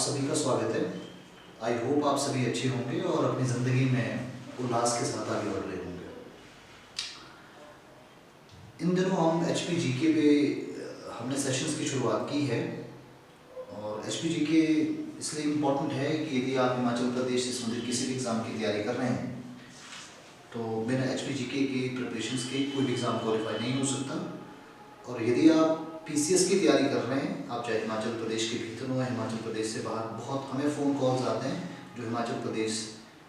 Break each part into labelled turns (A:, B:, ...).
A: सभी का स्वागत है। आई होप आप सभी अच्छे होंगे और अपनी ज़िंदगी में उल्लास के साथ आगे बढ़ रहे होंगे। इन दिनों हम HPGK पे हमने सेशंस की शुरुआत की है और HPGK इसलिए इम्पोर्टेंट है कि यदि आप हिमाचल प्रदेश से संबंधित किसी भी एग्ज़ाम की तैयारी कर रहे हैं तो बिना HPGK के प्रिपरेशंस के कोई भी एग्ज़ाम क्वालिफाई नहीं हो सकता। और यदि आप PCS की तैयारी कर रहे हैं, आप चाहे हिमाचल प्रदेश के भीतर हो या हिमाचल प्रदेश से बाहर, बहुत हमें फ़ोन कॉल्स आते हैं जो हिमाचल प्रदेश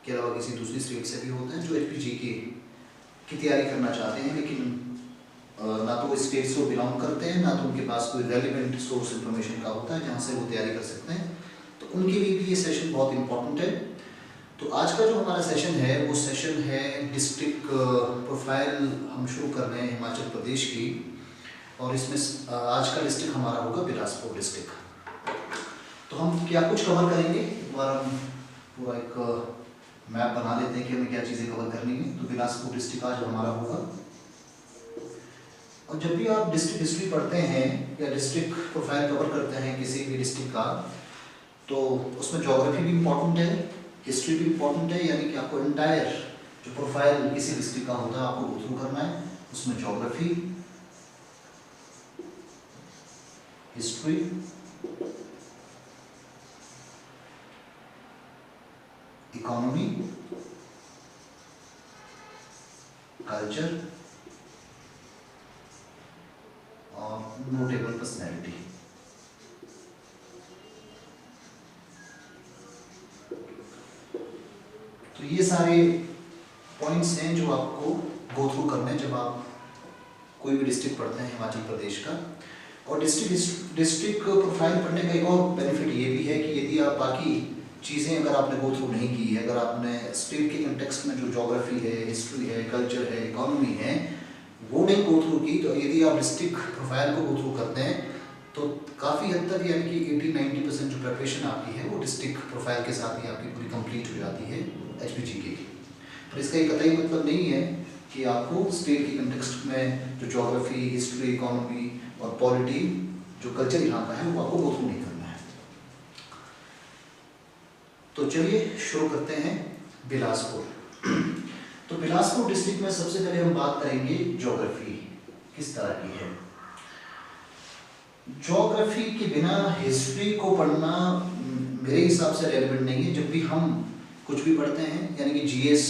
A: के अलावा किसी दूसरी स्टेट से भी होते हैं जो HPGK की तैयारी करना चाहते हैं, लेकिन ना तो वो स्टेट से बिलोंग करते हैं, ना तो उनके पास कोई रेलिवेंट सोर्स इन्फॉर्मेशन का होता है जहाँ से वो तैयारी कर सकते हैं। तो उनके लिए भी ये सेशन बहुत इम्पोर्टेंट है। तो आज का जो हमारा सेशन है वो सेशन है डिस्ट्रिक्ट प्रोफाइल हम शुरू कर रहे हैं हिमाचल प्रदेश की, और इसमें आज का डिस्ट्रिक्ट हमारा होगा बिलासपुर डिस्ट्रिक्ट। तो हम क्या कुछ कवर करेंगे, एक बार हम पूरा एक मैप बना लेते हैं कि हमें क्या चीज़ें कवर करनी है। तो बिलासपुर डिस्ट्रिक्ट आज हमारा होगा। और जब भी आप डिस्ट्रिक्ट हिस्ट्री पढ़ते हैं या डिस्ट्रिक्ट प्रोफाइल कवर करते हैं किसी भी डिस्ट्रिक्ट का, तो उसमें ज्योग्राफी भी इम्पोर्टेंट है, हिस्ट्री भी इम्पोर्टेंट है, यानी कि आपको एंटायर जो प्रोफाइल किसी डिस्ट्रिक्ट का होता है आपको गो थ्रू करना है। उसमें ज्योग्राफी, हिस्ट्री, इकोनॉमी, कल्चर और नोटेबल पर्सनैलिटी। तो ये सारे पॉइंट्स हैं जो आपको गो थ्रू करने जब आप कोई भी डिस्ट्रिक्ट पढ़ते हैं हिमाचल प्रदेश का। और डिस्ट्रिक्ट प्रोफाइल पढ़ने का एक और बेनिफिट ये भी है कि यदि आप बाकी चीज़ें अगर आपने गो थ्रू नहीं की है, अगर आपने स्टेट के कंटेक्स्ट में जो ज्योग्राफी है, हिस्ट्री है, कल्चर है, इकोनॉमी है, वो नहीं गो थ्रू की, तो यदि आप डिस्ट्रिक्ट प्रोफाइल को गो थ्रू करते हैं तो काफ़ी हद तक यानी कि 80-90% जो प्रिपरेशन आपकी है वो डिस्ट्रिक्ट प्रोफाइल के साथ ही आपकी पूरी कंप्लीट हो जाती है HPGK की। पर इसका एक कतई मतलब नहीं है कि आपको स्टेट के कंटेक्स्ट में जो ज्योग्राफी, हिस्ट्री, इकोनॉमी और पॉलिटी जो कल्चर यहाँ का है वो आपको गो थ्रू नहीं करना है। तो चलिए शुरू करते हैं बिलासपुर। तो बिलासपुर डिस्ट्रिक्ट में सबसे पहले हम बात करेंगे ज्योग्राफी किस तरह की है। ज्योग्राफी के बिना हिस्ट्री को पढ़ना मेरे हिसाब से रेलेवेंट नहीं है। जब भी हम कुछ भी पढ़ते हैं यानी कि GS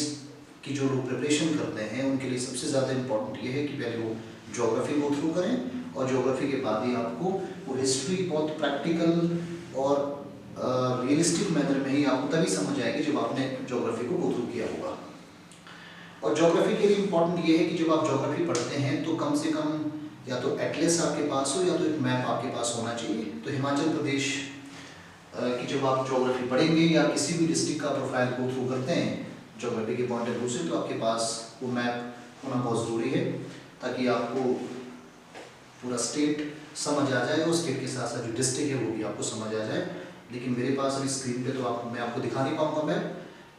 A: की जो लोग प्रिपरेशन करते हैं उनके लिए सबसे ज़्यादा इम्पोर्टेंट ये है कि पहले वो ज्योग्राफी गो थ्रू करें और ज्योग्राफी के बाद ही आपको वो हिस्ट्री बहुत प्रैक्टिकल और रियलिस्टिक मैनर में ही आपको तभी समझ आएगी जब आपने ज्योग्राफी को गो थ्रू किया होगा। और ज्योग्राफी के लिए इम्पोर्टेंट ये है कि जब आप ज्योग्राफी पढ़ते हैं तो कम से कम या तो एटलस आपके पास हो या तो एक मैप आपके पास होना चाहिए। तो हिमाचल प्रदेश की जब आप ज्योग्राफी पढ़ेंगे या किसी भी डिस्ट्रिक्ट का प्रोफाइल गो थ्रू करते हैं ज्योग्राफी के पॉइंट ऑफ व्यू से, तो आपके पास वो मैप होना बहुत ज़रूरी है ताकि आपको पूरा स्टेट समझ आ जाए और स्टेट के साथ साथ जो डिस्ट्रिक्ट है वो भी आपको समझ आ जाए। लेकिन मेरे पास अभी स्क्रीन पे तो मैं आपको दिखा नहीं पाऊंगा मैप,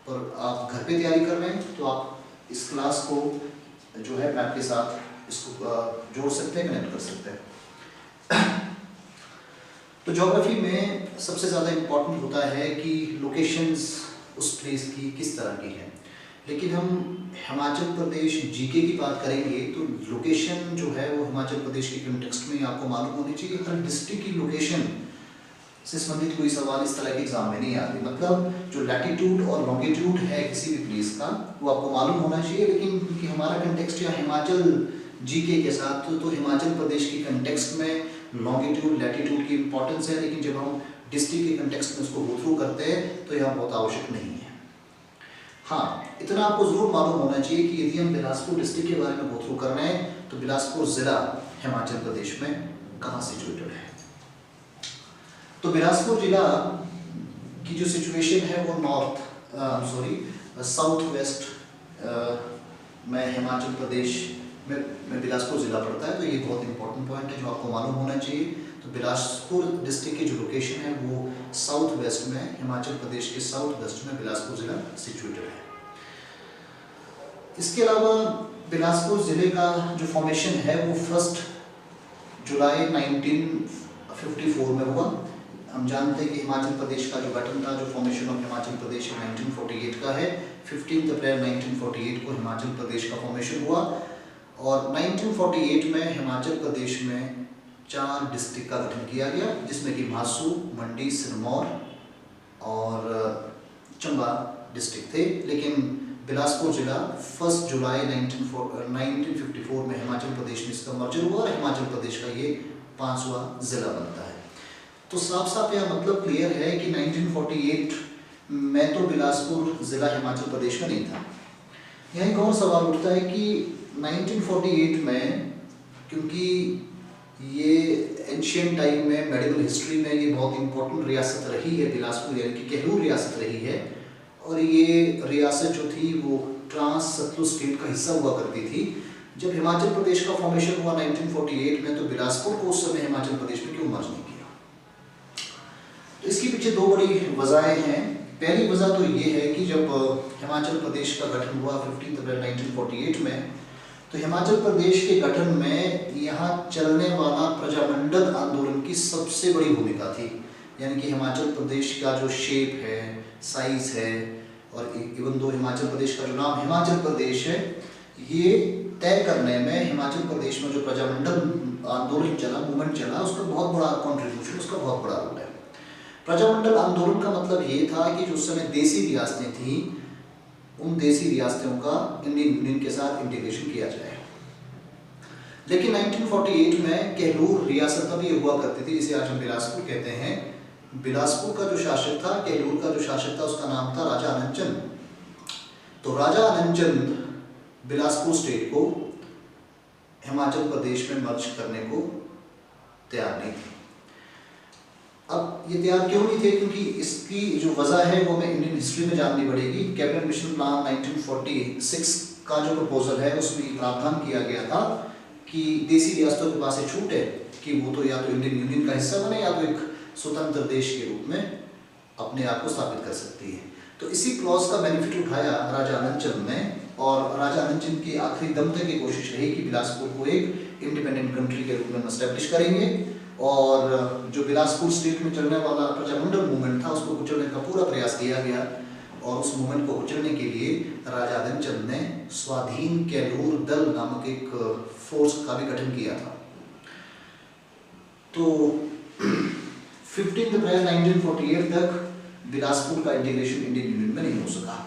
A: पर आप घर पे तैयारी कर रहे हैं तो आप इस क्लास को जो है मैप के साथ इसको जोड़ सकते हैं, कनेक्ट कर सकते हैं। तो ज्योग्राफी में सबसे ज़्यादा इम्पोर्टेंट होता है कि लोकेशंस उस प्लेस की किस तरह की है। लेकिन हम हिमाचल प्रदेश GK की बात करेंगे तो लोकेशन जो है वो हिमाचल प्रदेश के कंटेक्स्ट में आपको मालूम होनी चाहिए। हर डिस्ट्रिक्ट की लोकेशन से संबंधित कोई सवाल इस तरह के एग्जाम में नहीं आते। मतलब जो लैटिट्यूड और लॉन्गिट्यूड है किसी भी प्लेस का वो आपको मालूम होना चाहिए। लेकिन क्योंकि हमारा कंटेक्स्ट या हिमाचल GK के साथ तो हिमाचल प्रदेश के कंटेक्स्ट में लॉन्गिट्यूड, लैटिट्यूड की इंपॉर्टेंस है, लेकिन जब हम डिस्ट्रिक्ट के कंटेक्स्ट में उसको गो थ्रू करते हैं तो यह बहुत आवश्यक नहीं है। हाँ, इतना आपको जरूर मालूम होना चाहिए कि यदि हम बिलासपुर डिस्ट्रिक्ट के बारे में गो थ्रू कर रहे हैं तो बिलासपुर जिला हिमाचल प्रदेश में कहाँ सिचुएटेड है। तो बिलासपुर जिला की जो सिचुएशन है वो साउथ वेस्ट में हिमाचल प्रदेश में बिलासपुर जिला पड़ता है। तो ये बहुत इंपॉर्टेंट पॉइंट है जो आपको मालूम होना चाहिए। तो बिलासपुर डिस्ट्रिक्ट की जो लोकेशन है वो साउथ वेस्ट में, हिमाचल प्रदेश के साउथ वेस्ट में बिलासपुर जिला सिचुएटेड है। इसके अलावा बिलासपुर ज़िले का जो फॉर्मेशन है वो 1 जुलाई 1954 में हुआ। हम जानते हैं कि हिमाचल प्रदेश का जो गठन था, जो फॉर्मेशन ऑफ हिमाचल प्रदेश 1948 का है। 15 अप्रैल 1948 को हिमाचल प्रदेश का फॉर्मेशन हुआ और 1948 में हिमाचल प्रदेश में 4 डिस्ट्रिक्ट का गठन किया गया, जिसमें कि मासू, मंडी, सिरमौर और चंबा डिस्ट्रिक्ट थे। लेकिन बिलासपुर जिला 1 जुलाई 1954 में हिमाचल प्रदेश में इसका मर्जर हुआ और हिमाचल प्रदेश का ये 5वां जिला बनता है। तो साफ साफ यह मतलब क्लियर है कि 1948 में तो बिलासपुर जिला हिमाचल प्रदेश का नहीं था। यहाँ एक और सवाल उठता है कि 1948 में, क्योंकि ये एंशियंट टाइम में मेडिकल हिस्ट्री में ये बहुत इंपॉर्टेंट रियासत रही है, बिलासपुर यानी कि कहलूर रियासत रही है, और ये रियासत जो थी वो ट्रांस सतलुज स्टेट का हिस्सा हुआ करती थी। जब हिमाचल प्रदेश का फॉर्मेशन हुआ 1948 में, तो बिलासपुर को उस समय हिमाचल प्रदेश में क्यों मर्ज नहीं किया? तो इसके पीछे 2 बड़ी वजहें हैं। पहली वजह तो ये है कि जब हिमाचल प्रदेश का गठन हुआ 15 अप्रैल 1948 में, तो हिमाचल प्रदेश के गठन में यहाँ चलने वाला प्रजामंडल आंदोलन की सबसे बड़ी भूमिका थी। यानी कि हिमाचल प्रदेश का जो शेप है, साइज है, और इवन दो हिमाचल प्रदेश का जो नाम हिमाचल प्रदेश है, ये तय करने में हिमाचल प्रदेश में जो प्रजामंडल आंदोलन चला, मूवमेंट चला, उसका बहुत बड़ा कॉन्ट्रीब्यूशन, उसका बहुत बड़ा रोल है। प्रजामंडल आंदोलन का मतलब ये था कि जो उस समय देसी रियासतें थी, उन देसी रियासतों का इंडियन यूनियन के साथ इंटीग्रेशन किया जाए। लेकिन 1948 में कहलूर रियासत अब ये हुआ करती थी, जिसे आज हम बिलासपुर कहते हैं। बिलासपुर का जो शासक था, कहलूर का जो शासक था, उसका नाम था राजा आनंदचंद। तो राजा आनंदचंद बिलासपुर स्टेट को हिमाचल प्रदेश में मर्ज करने को तैयार नहीं थे। अब ये तैयार क्यों नहीं थे? क्योंकि इसकी जो वजह है वो हमें इंडियन हिस्ट्री में जाननी पड़ेगी। कैबिनेट मिशन प्लान 1946 का जो प्रपोजल है, उसमें एक प्रावधान किया गया था कि देसी रियासतों के पास ये छूट है कि वो तो या तो इंडियन यूनियन का हिस्सा बने या तो एक स्वतंत्र देश के रूप में अपने आप को स्थापित कर सकती है। तो इसी क्लॉज का बेनिफिट उठाया राजा आनंदचंद ने, और राजा आनंदचंद की आखिरी दम तक ये कोशिश रही कि बिलासपुर को एक इंडिपेंडेंट कंट्री के रूप में एस्टैब्लिश करेंगे, और जो बिलासपुर स्टेट में चलने वाला प्रजामंडल मूवमेंट था, उसको कुचलने का पूरा प्रयास किया गया। और उस मूवमेंट को कुचलने के लिए राजा आनंदचंद ने स्वाधीन कहलूर दल नामक एक फोर्स का भी गठन किया था। तो 15 अप्रैल 1948 तक बिलासपुर का इंटीग्रेशन इंडियन यूनियन में नहीं हो सका,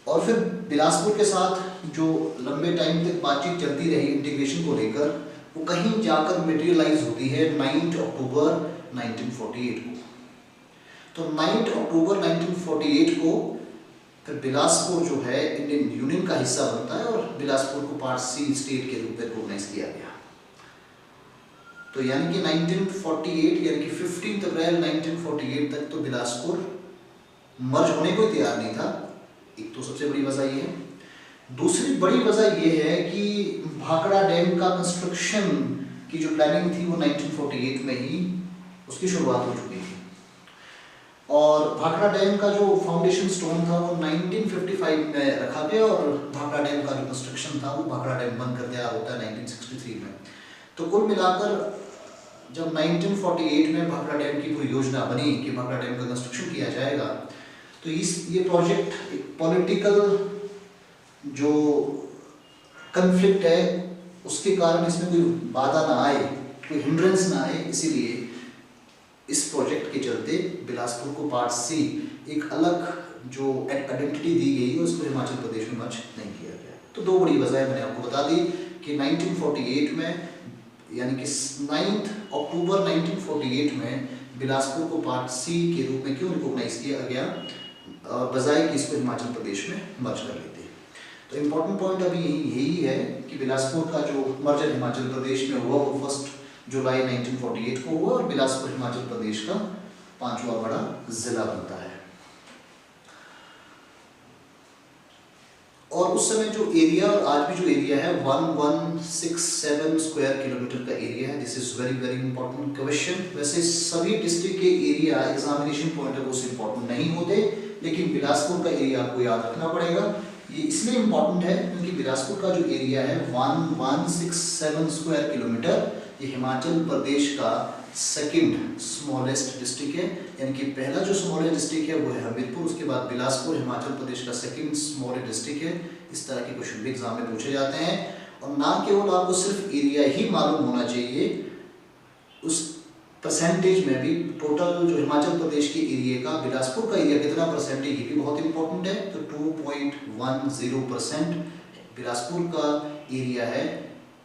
A: और फिर बिलासपुर के साथ जो लंबे टाइम तक बातचीत चलती रही इंटीग्रेशन को लेकर, वो कहीं जाकर मटेरियलाइज होती है 9 अक्टूबर 1948 को। तो 9 अक्टूबर 1948 को फिर बिलासपुर जो है इंडियन यूनियन का हिस्सा बनता है, और बिलासपुर को पार्ट सी स्टेट के रूप में रिकॉग्नाइज किया गया। तो यानी कि 1948 यानी कि 15 अप्रैल 1948 तक तो बिलासपुर मर्ज होने को तैयार नहीं था। एक तो सबसे बड़ी वजह ये है। दूसरी बड़ी वजह ये है कि भाखड़ा डैम का कंस्ट्रक्शन की जो प्लानिंग थी वो 1948 में ही उसकी शुरुआत हो चुकी थी, और भाखड़ा डैम का जो फाउंडेशन स्टोन था वो 1955 में रखा गया, और भाखड़ा डैम का जो कंस्ट्रक्शन था वो भाखड़ा डैम बन कर तैयार होता है 1963 में। तो कुल मिलाकर जब 1948 में भाखड़ा डैम की पूरी योजना बनी कि भाखड़ा डैम का कंस्ट्रक्शन किया जाएगा, तो ये प्रोजेक्ट एक पॉलिटिकल जो कन्फ्लिक्ट है उसके कारण इसमें कोई बाधा ना आए, कोई हिंड्रेंस ना आए, इसीलिए इस प्रोजेक्ट के चलते बिलासपुर को पार्ट सी एक अलग जो आइडेंटिटी दी गई है उसको हिमाचल प्रदेश में मर्ज नहीं किया गया। तो 2 बड़ी वजह मैंने आपको बता दी कि 1948 में यानी कि 9 अक्टूबर 1948 में बिलासपुर को पार्ट सी के रूप में क्यों रिकॉग्नाइज किया गया, बजाय कि इसको हिमाचल प्रदेश में मर्ज कर लेते। तो इम्पोर्टेंट पॉइंट अभी यही है कि बिलासपुर का जो मर्जर हिमाचल प्रदेश में हुआ वो 1 जुलाई 1948 को हुआ, और बिलासपुर हिमाचल प्रदेश का 5वां बड़ा जिला बनता है। और उस समय जो एरिया और आज भी जो एरिया है 1167 स्क्वायर किलोमीटर का एरिया है। This is very very important question. वैसे सभी डिस्ट्रिक्ट के area examination point of view से इंपॉर्टेंट नहीं होते, लेकिन बिलासपुर का एरिया आपको याद रखना पड़ेगा। ये इसलिए इंपॉर्टेंट है क्योंकि बिलासपुर का जो एरिया है 1167 स्क्वायर किलोमीटर, ये हिमाचल प्रदेश का सेकंड स्मॉलेस्ट डिस्ट्रिक्ट है, यानी कि पहला जो स्मॉलेस्ट डिस्ट्रिक्ट है वो है हमीरपुर, उसके बाद बिलासपुर हिमाचल प्रदेश का सेकंड स्मॉलेस्ट डिस्ट्रिक्ट है। इस तरह के क्वेश्चन भी एग्जाम में पूछे जाते हैं। और ना केवल आपको सिर्फ एरिया ही मालूम होना चाहिए, उस परसेंटेज में भी टोटल जो हिमाचल प्रदेश के एरिया का, बिलासपुर का एरिया कितना परसेंटेज, ये भी बहुत इंपॉर्टेंट है। तो 2.10% बिलासपुर का एरिया है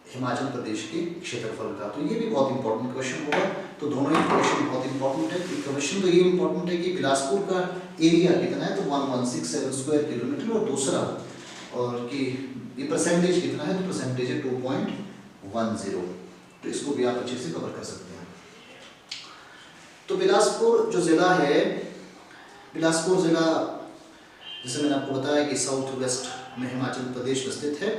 A: हिमाचल प्रदेश के क्षेत्रफल का। तो ये भी बहुत इंपॉर्टेंट क्वेश्चन होगा। तो दोनों ही क्वेश्चन बहुत इंपॉर्टेंट है। क्वेश्चन तो ये इंपॉर्टेंट है कि बिलासपुर का एरिया कितना है, तो 1167 स्क्वायर किलोमीटर, और दूसरा और कि ये परसेंटेज कितना है, तो परसेंटेज है 2.10। तो इसको भी आप अच्छे से कवर कर सकते हैं। तो बिलासपुर जो ज़िला है, बिलासपुर ज़िला जैसे मैंने आपको बताया कि साउथ वेस्ट में हिमाचल प्रदेश में स्थित है।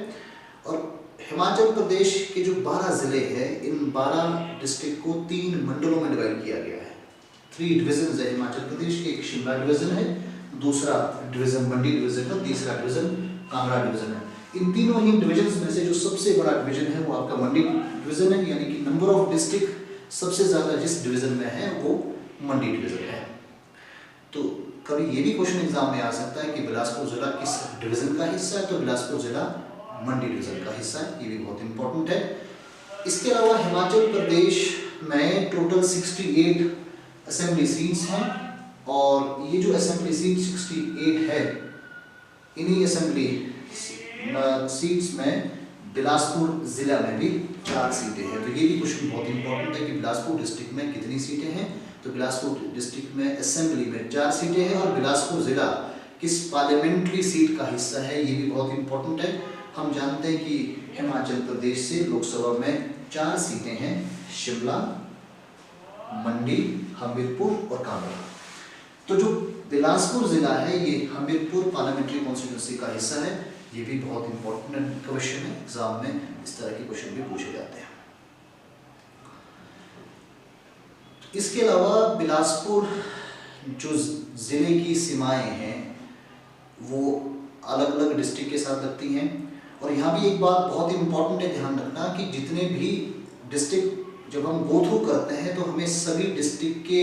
A: और हिमाचल प्रदेश के जो 12 ज़िले हैं, इन 12 डिस्ट्रिक्ट को 3 मंडलों में डिवाइड किया गया है। 3 डिविजन है हिमाचल प्रदेश के। एक शिमला डिवीजन है, दूसरा डिवीजन मंडी डिवीजन है, तीसरा डिवीजन कांगड़ा डिवीजन है। इन तीनों ही डिविजन में से जो सबसे बड़ा डिवीजन है वो आपका मंडी डिवीजन है, यानी कि नंबर ऑफ डिस्ट्रिक्ट सबसे ज़्यादा जिस डिवीजन में है वो मंडी डिवीजन है। तो कभी ये भी क्वेश्चन एग्जाम में आ सकता है कि बिलासपुर ज़िला किस डिवीजन का हिस्सा है, तो बिलासपुर ज़िला मंडी डिवीजन का हिस्सा है। ये भी बहुत इंपॉर्टेंट है। इसके अलावा हिमाचल प्रदेश में टोटल 68 असेंबली सीट्स हैं, और ये जो असेंबली सीट 68 है, इन्हीं असेंबली सीट्स में बिलासपुर ज़िला में भी 4 सीटें हैं। तो ये भी क्वेश्चन बहुत इंपॉर्टेंट है कि बिलासपुर डिस्ट्रिक्ट में कितनी सीटें हैं। तो बिलासपुर डिस्ट्रिक्ट में असेंबली में 4 सीटें हैं, और बिलासपुर ज़िला किस पार्लियामेंट्री सीट का हिस्सा है, ये भी बहुत इंपॉर्टेंट है। हम जानते हैं कि हिमाचल प्रदेश से लोकसभा में 4 सीटें हैं, शिमला, मंडी, हमीरपुर और कांगड़ा। तो जो बिलासपुर ज़िला है ये हमीरपुर पार्लियामेंट्री कॉन्स्टिट्यूंसी का हिस्सा है। ये भी बहुत इंपॉर्टेंट क्वेश्चन है, एग्जाम में इस तरह के क्वेश्चन भी पूछे जाते हैं। इसके अलावा बिलासपुर जो ज़िले की सीमाएं हैं वो अलग अलग डिस्ट्रिक्ट के साथ लगती हैं। और यहाँ भी एक बात बहुत इंपॉर्टेंट है ध्यान रखना कि जितने भी डिस्ट्रिक्ट जब हम गो थ्रू करते हैं तो हमें सभी डिस्ट्रिक्ट के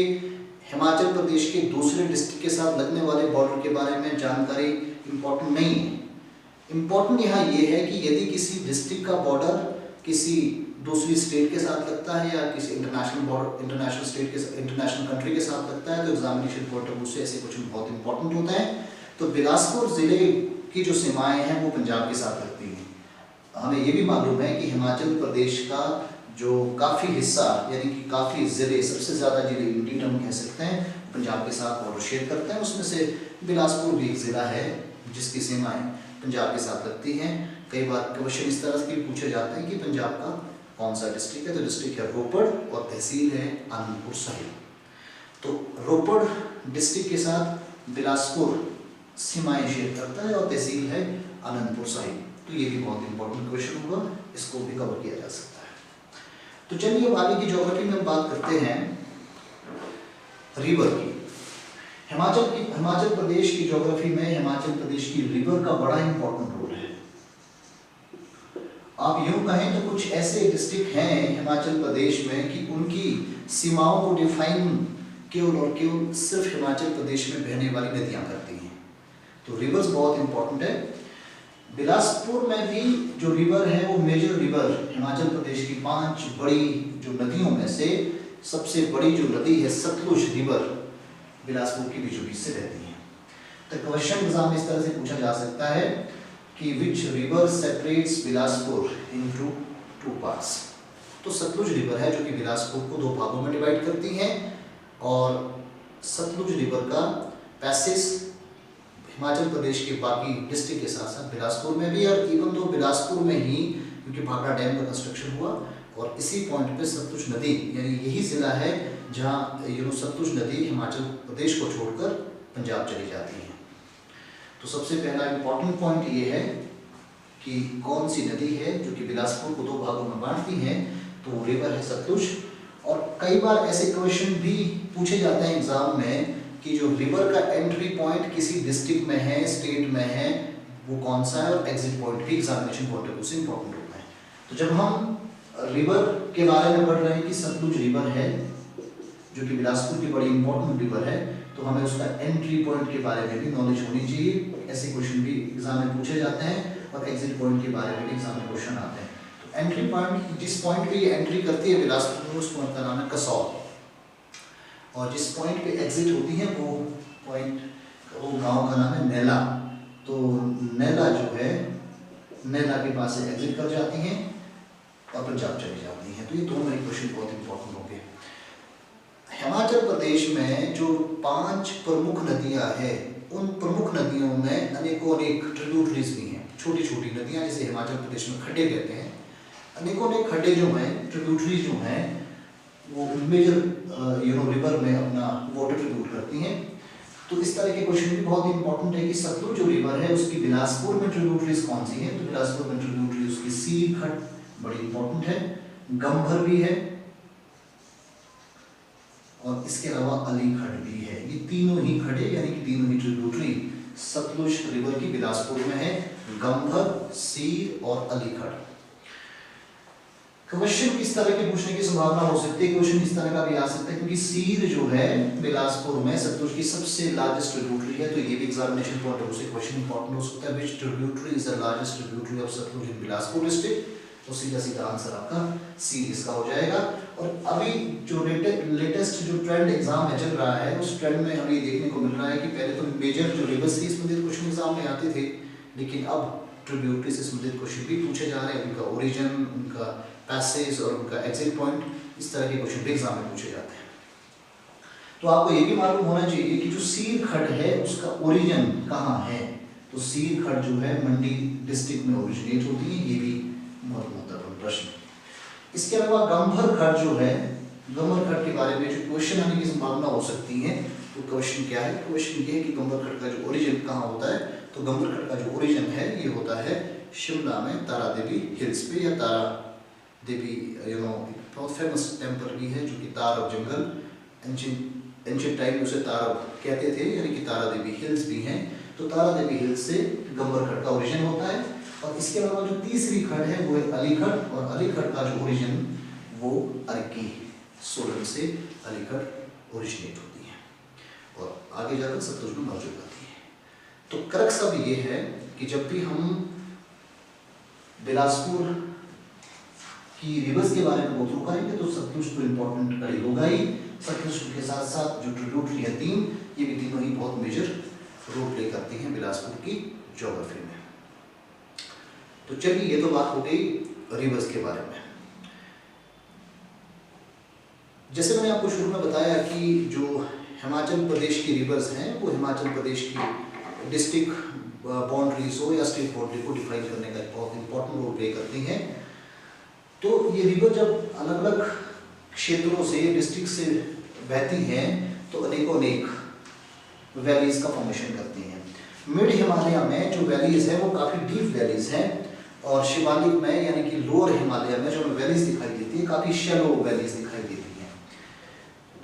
A: हिमाचल प्रदेश के दूसरे डिस्ट्रिक्ट के साथ लगने वाले बॉर्डर के बारे में जानकारी इम्पॉर्टेंट नहीं है। इम्पॉर्टेंट यहाँ ये है कि यदि किसी डिस्ट्रिक्ट का बॉर्डर किसी दूसरी स्टेट के साथ लगता है या किसी इंटरनेशनल स्टेट के इंटरनेशनल कंट्री के साथ लगता है, तो एग्जामिनेशन पॉइंट ऑफ व्यू से ऐसे क्वेश्चन बहुत इंपॉर्टेंट होते हैं। तो बिलासपुर ज़िले की जो सीमाएं हैं वो पंजाब के साथ लगती हैं। हमें ये भी मालूम है कि हिमाचल प्रदेश का जो काफ़ी हिस्सा, यानी कि काफ़ी ज़िले, सबसे ज़्यादा ज़िले इंडियन हम कह सकते हैं, पंजाब के साथ बॉर्डर शेयर करते हैं। उसमें से बिलासपुर भी एक ज़िला है जिसकी सीमाएं पंजाब के साथ लगती हैं। कई बार क्वेश्चन इस तरह से पूछे जाते हैं कि पंजाब का कौन सा डिस्ट्रिक्ट है, तो डिस्ट्रिक्ट है रोपड़ और तहसील है आनंदपुर साहिब। तो रोपड़ डिस्ट्रिक्ट के साथ बिलासपुर सीमाएं शेयर करता है और तहसील है आनंदपुर साहिब। तो ये भी बहुत इंपॉर्टेंट क्वेश्चन होगा, इसको भी कवर किया जा सकता है। तो चलिए अब आगे की ज्योग्राफी में बात करते हैं रिवर की। हिमाचल प्रदेश की ज्योग्राफी में हिमाचल प्रदेश की रिवर का बड़ा इंपॉर्टेंट रोल है। आप यूं कहें तो कुछ ऐसे डिस्ट्रिक्ट हैं हिमाचल प्रदेश में कि उनकी सीमाओं को डिफाइन केवल और केवल सिर्फ हिमाचल प्रदेश में बहने वाली नदियां करती हैं। तो रिवर्स बहुत इंपॉर्टेंट है। बिलासपुर में भी जो रिवर है वो मेजर रिवर हिमाचल प्रदेश की 5 बड़ी जो नदियों में से सबसे बड़ी जो नदी है सतलुज रिवर बिलासपुर के बीचों बीच से बहती है। तो क्वेश्चन एग्जाम में इस तरह से पूछा जा सकता है कि which river separates Bilaspur into 2 parts. तो सतलुज रिवर है जो कि बिलासपुर को 2 भागों में डिवाइड करती है, और सतलुज रिवर का पैसेज हिमाचल प्रदेश के बाकी डिस्ट्रिक्ट के साथ साथ बिलासपुर में भी, और इवन तो बिलासपुर में ही क्योंकि भाखड़ा डैम का कंस्ट्रक्शन हुआ और इसी पॉइंट पे सतलुज नदी, यानी यही ज़िला है जहाँ सतलुज नदी हिमाचल प्रदेश को छोड़कर पंजाब चली जाती है। तो सबसे पहला इम्पॉर्टेंट पॉइंट ये है कि कौन सी नदी है जो कि बिलासपुर को 2 भागों में बांटती है, तो रिवर है सतलुज। और कई बार ऐसे क्वेश्चन भी पूछे जाते हैं एग्जाम में कि जो रिवर का एंट्री पॉइंट किसी डिस्ट्रिक्ट में है, स्टेट में है, वो कौन सा है, और एग्जिट पॉइंट भी एग्जामिनेशन पॉइंट ऑफ व्यू से इंपॉर्टेंट होता है। तो जब हम रिवर के बारे में पढ़ रहे हैं कि सतलुज रिवर है जो कि बिलासपुर की बड़ी इंपॉर्टेंट रिवर है, तो हमें उसका एंट्री पॉइंट के बारे में भी नॉलेज होनी चाहिए। ऐसे क्वेश्चन भी एग्जाम में पूछे जाते हैं और एग्जिट पॉइंट के बारे में भी एग्जाम में क्वेश्चन आते हैं। तो एंट्री पॉइंट, जिस पॉइंट पे ये एंट्री करती है बिलासपुर में, उस पॉइंट का नाम है कसौल, और जिस पॉइंट पे एग्जिट होती है वो पॉइंट, वो गांव का नाम है नैला। तो नैला जो है, नैला के पास से एग्जिट कर जाती हैं और पंजाब चली जाती हैं। तो ये दोनों ही क्वेश्चन बहुत इंपॉर्टेंट होंगे। हिमाचल प्रदेश में जो 5 प्रमुख नदियां हैं, उन प्रमुख नदियों में अनेकों अनेक ट्रिब्यूटरीज भी हैं, छोटी छोटी नदियां, जिसे हिमाचल प्रदेश में खड्डे कहते हैं। अनेकों अनेक खड्डे जो हैं, ट्रिब्यूटरीज जो हैं, वो मेजर रिवर में अपना वाटर ट्रिब्यूट करती हैं। तो इस तरह के क्वेश्चन भी बहुत इंपॉर्टेंट है कि सतलुज जो रिवर है उसकी बिलासपुर में ट्रिब्यूटरीज कौन सी है। तो बिलासपुर में ट्रिब्यूटरी उसकी सीर खड्ड बड़ी इंपॉर्टेंट है, गंभर भी है, और इसके अलावा अली खड्ड भी है। ये तीनों ही खड्डे यानी कि तीनों ही ट्रिब्यूटरी सतलुज रिवर की बिलासपुर में है, गंभर, सीर और अली खड्ड। क्वेश्चन किस तरह के पूछने की संभावना हो सकती है, क्वेश्चन इस तरह का भी आ सकता है, क्योंकि सीर जो है बिलासपुर में सतलुज की सबसे लार्जेस्ट ट्रिब्यूटरी है, तो ये भी एग्जामिनेशन पॉइंट ऑफ व्यू से क्वेश्चन इंपॉर्टेंट हो सकता है। Which tributary is the largest tributary of Sutlej in Bilaspur district. तो सीधा सीधा आंसर आपका सीर इसका हो जाएगा। और अभी जो लेटेस्ट जो ट्रेंड एग्जाम में चल रहा है, उस ट्रेंड में हमें देखने को मिल रहा है कि पहले तो मेजर जो रिवर्स से संबंधित क्वेश्चन एग्जाम में आते थे, लेकिन अब ट्रिब्यूटरी से संबंधित क्वेश्चन भी पूछे जा रहे हैं, उनका ओरिजिन, उनका पैसेज और उनका एग्जिट पॉइंट, इस तरह के क्वेश्चन भी एग्जाम में पूछे जाते हैं। तो आपको ये भी मालूम होना चाहिए कि जो सीर खड्ड है उसका ओरिजिन कहाँ है। तो सीर खड्ड जो है मंडी डिस्ट्रिक्ट में ओरिजिनेट होती है, ये भी बहुत महत्वपूर्ण प्रश्न। इसके अलावा गंभर खड्ड जो है, गंभर खड्ड के बारे में जो क्वेश्चन आने की संभावना हो सकती है, तो क्वेश्चन क्या है, क्वेश्चन ये है कि गंभर खड्ड का जो ओरिजिन कहाँ होता है। तो गंभर खड्ड का जो ओरिजिन है ये होता है शिमला में तारा देवी हिल्स पे, या तारा देवी बहुत फेमस टेम्पल भी है जो कि तारब जंगल, एंशिएंट टाइम में उसे तारब कहते थे, यानी कि तारा देवी हिल्स भी हैं। तो तारा देवी हिल्स से गंभर खड्ड का ओरिजिन होता है। और इसके अलावा जो तीसरी खड्ड है वो है अली खड्ड, और अली खड्ड का जो ओरिजिन वो अर्की सोलन से अली खड्ड ओरिजिनेट होती है और आगे जाकर सतलुज में मौजूद आती है। तो क्रक्स अब ये है कि जब भी हम बिलासपुर की रिवर्स के बारे में गो थ्रू करेंगे तो सतलुज तो इम्पोर्टेंट कड़ी होगा ही, सतलुज के साथ साथ जो ट्रिब्यूटरी है 3, ये भी तीनों ही बहुत मेजर रोल प्ले करती हैं बिलासपुर की ज्योग्राफी में। तो चलिए, ये तो बात हो गई रिवर्स के बारे में। जैसे मैंने आपको शुरू में बताया कि जो हिमाचल प्रदेश की रिवर्स हैं वो हिमाचल प्रदेश की डिस्ट्रिक्ट बाउंड्रीज हो या स्टेट बाउंड्री को डिफाइन करने का एक बहुत इंपॉर्टेंट रोल प्ले करती हैं। तो ये रिवर जब अलग अलग क्षेत्रों से, डिस्ट्रिक्ट से बहती हैं तो अनेकों अनेक वैलीज का फॉर्मेशन करती हैं। मिड हिमालय में जो वैलीज है वो काफ़ी डीप वैलीज हैं, और शिवालिक में यानी कि लोअर हिमालय में जो वैलीज दिखाई देती है काफ़ी शैलो वैलीज दिखाई देती हैं।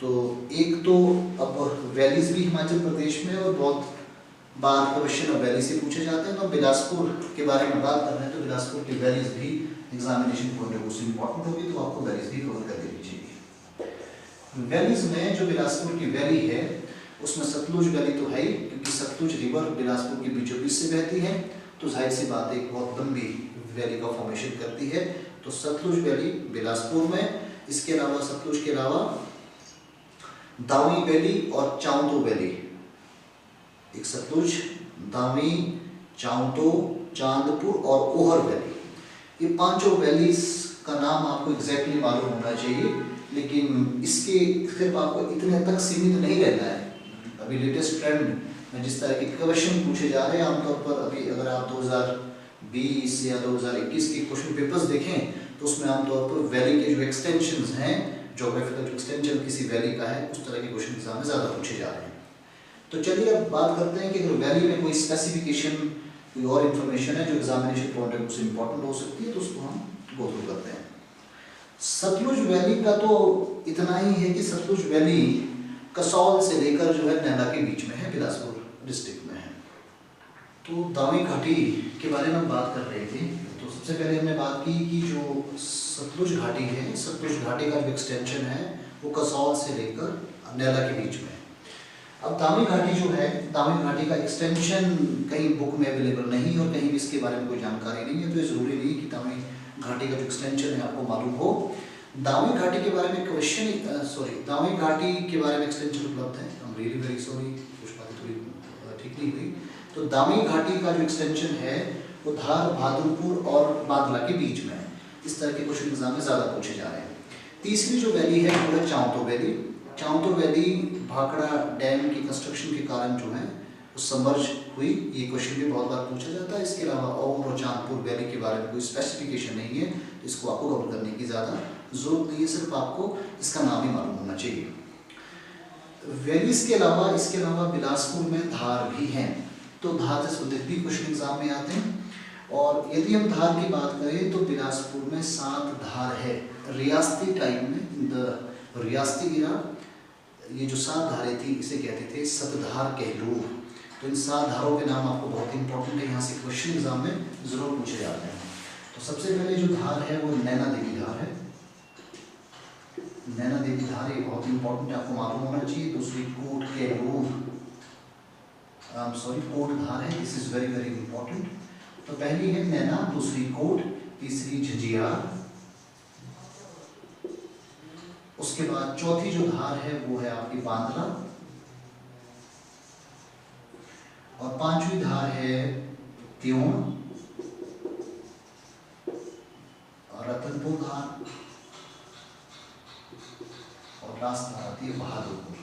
A: तो एक तो अब वैलीज भी हिमाचल प्रदेश में, और बहुत बार क्वेश्चन वैली से पूछे जाते हैं। तो बिलासपुर के बारे में बात कर रहे हैं, तो बिलासपुर की वैलीज भी एग्जामिनेशन पॉइंट ऑफ व्यू से इंपॉर्टेंट होगी, तो आपको वैलीज भी कवर कर देनी चाहिए। वैलीज में जो बिलासपुर की वैली है उसमें सतलुज वैली तो है ही, क्योंकि सतलुज रिवर बिलासपुर के बीचों बीच से बहती है, तो जाहिर सी बात एक बहुत लंबी वैली का फॉर्मेशन करती है। तो सतलुज वैली बिलासपुर में, इसके अलावा सतलुज के अलावा दावी वैली और चांतो वैली, एक सतलुज, दावी, चांतो, चांदपुर और ओहर वैली, ये पांचों वैलीज का नाम आपको एग्जैक्टली मालूम होना चाहिए, लेकिन इसके सिर्फ आपको इतने तक सीमित नहीं रहना है। अभी लेटेस्ट ट्रेंड में जिस तरह के क्वेश्चन पूछे जा रहे हैं, आमतौर पर अभी अगर आप 2020 या 2021 के क्वेश्चन पेपर्स देखें तो उसमें आमतौर पर वैली के जो एक्सटेंशंस हैं, ज्योग्राफिकल जो एक्सटेंशन किसी वैली का है, उस तरह के क्वेश्चन एग्जाम में ज़्यादा पूछे जा रहे हैं। तो चलिए अब बात करते हैं कि अगर वैली में कोई स्पेसिफिकेशन, कोई और इन्फॉर्मेशन है जो एग्जामिनेशन पॉइंट ऑफ व्यू से इंपॉर्टेंट हो सकती है, तो उसको हम गो थ्रू करते हैं। सतलुज वैली का तो इतना ही है कि सतलुज वैली कसौल से लेकर जो है नैना के बीच में है, बिलासपुर डिस्ट्रिक्ट में है। तो दावी घाटी के बारे में हम बात कर रहे थे, तो सबसे पहले हमने बात की कि जो सतलुज घाटी है, सतलुज घाटी का जो एक्सटेंशन है वो कसौल से लेकर नैला के बीच में। अब दामी घाटी जो है, दामी घाटी का एक्सटेंशन कहीं बुक में अवेलेबल नहीं और कहीं भी इसके बारे में कोई जानकारी नहीं है, तो ये ज़रूरी नहीं कि दामी घाटी का जो एक्सटेंशन है आपको मालूम हो। दामी घाटी के बारे में क्वेश्चन दामी घाटी के बारे में एक्सटेंशन उपलब्ध है। हम रियली वेरी सॉरी, कुछ बातें थोड़ी ठीक नहीं हुई। तो दामी घाटी का जो एक्सटेंशन है वो धार, बहादुरपुर और बांदला के बीच में है। इस तरह के क्वेश्चन एग्जाम में ज़्यादा पूछे जा रहे हैं। तीसरी जो वैली है वो है चांवतो वैली। चांवतो वैली भाखड़ा डैम की कंस्ट्रक्शन के कारण जो है वो सबमर्ज हुई। ये क्वेश्चन भी बहुत बार पूछा जाता है। इसके अलावा ओम और चांदपुर वैली के बारे में कोई स्पेसिफिकेशन नहीं है, तो इसको आपको कवर करने की ज़्यादा जरूरत नहीं है, सिर्फ आपको इसका नाम ही मालूम होना चाहिए। वैलीज के अलावा इसके अलावा बिलासपुर में धार भी हैं, तो धार से संबंधित भी क्वेश्चन एग्जाम में आते हैं। और यदि हम धार की बात करें तो बिलासपुर में 7 धार है। रियासती टाइम में रियासती इरा ये जो 7 धारें थी इसे कहते थे सतधार कहलूर। तो इन 7 धारों के नाम आपको बहुत इंपॉर्टेंट है, यहाँ से क्वेश्चन एग्जाम में जरूर पूछे जाते हैं। तो सबसे पहले जो धार है वो नैना देवी धार है। नैना देवी धार ये बहुत इंपॉर्टेंट है, आपको मालूम होना चाहिए। दूसरी कोट कहलूर, कोट धार है, this is very very important. तो पहली है नैना, दूसरी कोट, तीसरी झिझियार, उसके बाद चौथी जो धार है वो है आपकी बांदला, और 5वीं धार है त्योन और रतनपुर धार, और लास्ट धार आती है बहादुरपुर।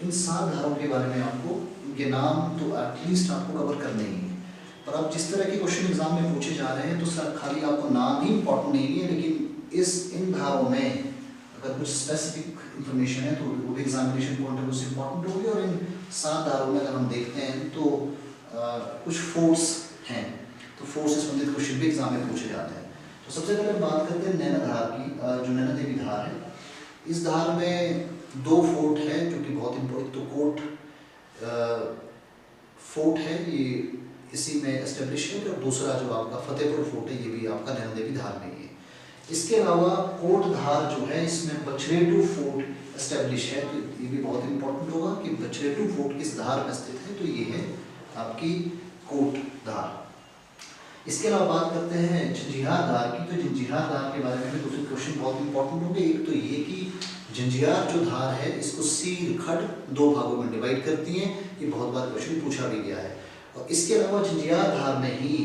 A: इन 7 धारों के बारे में आपको उनके नाम तो एटलीस्ट आपको कवर करने ही है। पर अब जिस तरह के क्वेश्चन एग्जाम में पूछे जा रहे हैं तो सर खाली आपको नाम ही इंपॉर्टेंट नहीं है, लेकिन इन धारों में अगर कुछ स्पेसिफिक इंफॉर्मेशन है तो वो भी एग्जामिनेशन पॉइंट ऑफ व्यू से इंपॉर्टेंट होगी। और इन 7 धारों में अगर हम देखते हैं तो कुछ फोर्स हैं, तो फोर्स से संबंधित क्वेश्चन भी एग्जाम में पूछे जाते हैं। तो सबसे पहले बात करते हैं नैना धार की, जो नैना देवी धार है। इस धार में 2 फोर्ट है जो कि बहुत इंपॉर्टेंट। तो कोट फोर्ट है, ये इसी में एस्टेब्लिश है, और दूसरा जो आपका फतेहपुर फोर्ट है ये भी आपका नैना देवी धार में ही है। इसके अलावा कोट धार जो है इसमें बछरेटू फोर्ट एस्टेब्लिश है, तो ये भी बहुत इंपॉर्टेंट होगा कि बछरेटू फोर्ट किस धार में स्थित है, तो ये है आपकी कोट धार। इसके अलावा बात करते हैं झंझियार धार की। तो झंझियार धार के बारे में भी दूसरे क्वेश्चन बहुत इंपॉर्टेंट होंगे। एक तो ये कि झंझियार जो धार है इसको सीर खड 2 भागों में डिवाइड करती है, ये बहुत बार क्वेश्चन पूछा भी गया है। और इसके अलावा झंझियार धार में ही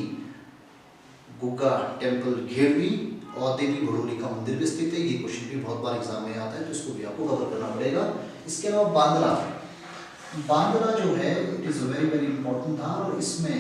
A: गुग्गा टेम्पल घेरवी और देवी भड़ोली का मंदिर भी स्थित है, ये क्वेश्चन भी बहुत बार एग्जाम में आता है, तो इसको भी आपको कवर करना पड़ेगा। इसके अलावा बांद्रा जो है it is very very important धार, और इसमें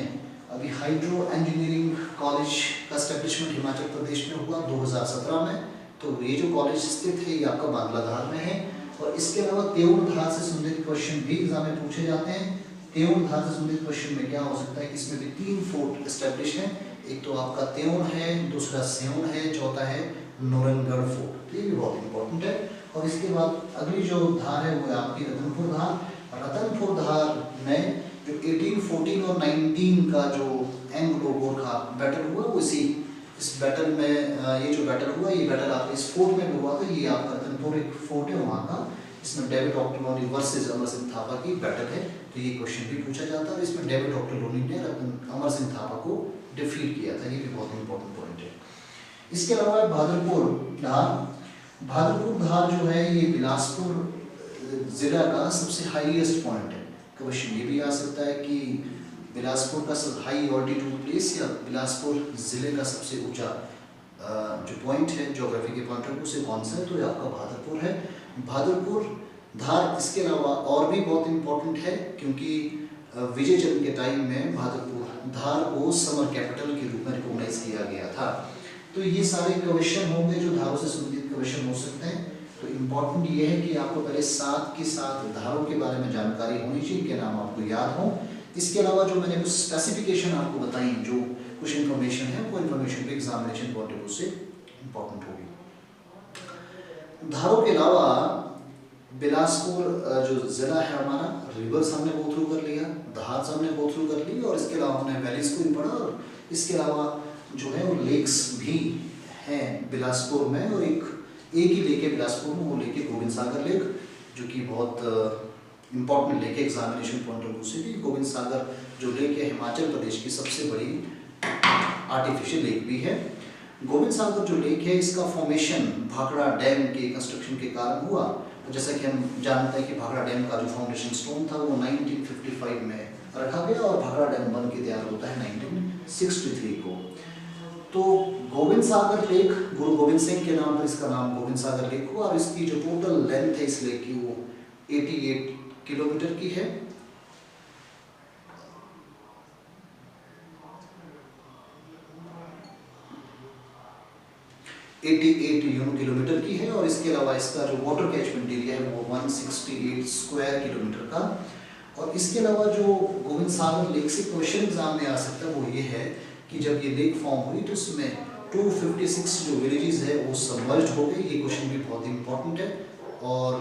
A: अभी हाइड्रो इंजीनियरिंग कॉलेज का एस्टेब्लिशमेंट हिमाचल प्रदेश में हुआ 2017 में। तो ये जो कॉलेज स्थित है ये आपका बांद्रा धार में है। और इसके अलावा त्योन धार से संबंधित क्वेश्चन भी एग्जाम में पूछे जाते हैं। त्योन धार से संबंधित क्वेश्चन में क्या हो सकता है कि इसमें भी 3 फोर्ट एस्टेब्लिश हैं। एक तो आपका त्योन है, दूसरा सेवन है, चौथा है नोरनगढ़ फोर्ट, तो ये भी बहुत इंपॉर्टेंट है। और इसके बाद अगली जो धार है वो है आपकी रतनपुर धार। रतनपुर धार में जो 1814 और 19 का जो एंग्लो गोरखा बैटल हुआ वो इस बैटल में ये जो बैटल हुआ ये बैटल आपके इस फोर्ट में हुआ था। ये आपका रतनपुर एक फोर्ट है वहाँ का, इसमें डेविड ऑक्टोलोनी वर्सेस अमर सिंह थापा की बैटल है, तो ये क्वेश्चन भी पूछा जाता है। इसमें डेविड ऑक्टोलोनी ने अमर सिंह थापा को डिफीट किया था, ये भी बहुत इंपॉर्टेंट पॉइंट है। इसके अलावा बहादुरपुर धार। बहादुरपुर धार जो है ये बिलासपुर जिला का सबसे हाईएस्ट पॉइंट है। क्वेश्चन ये भी आ सकता है कि बिलासपुर का सब हाई ऑल्टीट्यूड प्लेस या बिलासपुर जिले का सबसे ऊंचा जो पॉइंट है ज्योग्राफी के पॉइंट ऑफ व्यू से कौन सा है, तो ये आपका बहादुरपुर है। बहादुरपुर धार इसके अलावा और भी बहुत इंपॉर्टेंट है क्योंकि विजय चंद के टाइम में बहादुरपुर धार को समर कैपिटल के रूप में रिकॉग्नाइज किया गया था। तो ये सारे क्वेश्चन होंगे जो धारों से संबंधित क्वेश्चन हो सकते हैं। तो इम्पॉर्टेंट ये है कि आपको पहले 7 की 7 धारों के बारे में जानकारी होनी चाहिए, इनके नाम आपको याद हो। इसके अलावा जो मैंने कुछ स्पेसिफिकेशन आपको बताई, जो कुछ इन्फॉर्मेशन है वो इन्फॉर्मेशन भी एग्जामिनेशन पॉइंट ऑफ व्यू से इम्पॉर्टेंट होगी। धारों के अलावा बिलासपुर जो ज़िला है हमारा, रिवर्स हमने गो थ्रू कर लिया, धार हमने गो थ्रू कर ली, और इसके अलावा हमने वैलीज को भी पढ़ा, और इसके अलावा जो है वो लेक्स भी हैं बिलासपुर में, और एक ही लेक है बिलासपुर में, वो लेक है गोविंद सागर लेक, जो कि बहुत इम्पॉर्टेंट लेक है एग्जामिनेशन पॉइंट ऑफ व्यू से भी। गोविंद सागर जो लेक है हिमाचल प्रदेश की सबसे बड़ी आर्टिफिशियल लेक भी है। गोविंद सागर जो लेक है इसका फॉर्मेशन भाखड़ा डैम के कंस्ट्रक्शन के कारण हुआ। तो जैसा कि हम जानते हैं कि भाखड़ा डैम का जो फाउंडेशन स्टोन था वो 1955 में रखा गया और भाखड़ा डैम बन के तैयार होता है 1963 को। तो गोविंद सागर लेक गुरु गोविंद सिंह के नाम पर इसका नाम गोविंद सागर लेक हुआ, और इसकी जो टोटल लेंथ है इस लेक की वो 88 किलोमीटर की है। किलोमीटर की है, और इसके अलावा इसका जो वाटर कैचमेंट एरिया है वो 168 स्क्वायर किलोमीटर का। और इसके अलावा जो गोविंद सागर लेक से क्वेश्चन एग्जाम में आ सकता है वो ये है कि जब ये लेक फॉर्म हुई तो उसमें 256 जो विलेजेस है वो सबमर्ज्ड हो गई। ये क्वेश्चन भी बहुत इंपॉर्टेंट है। और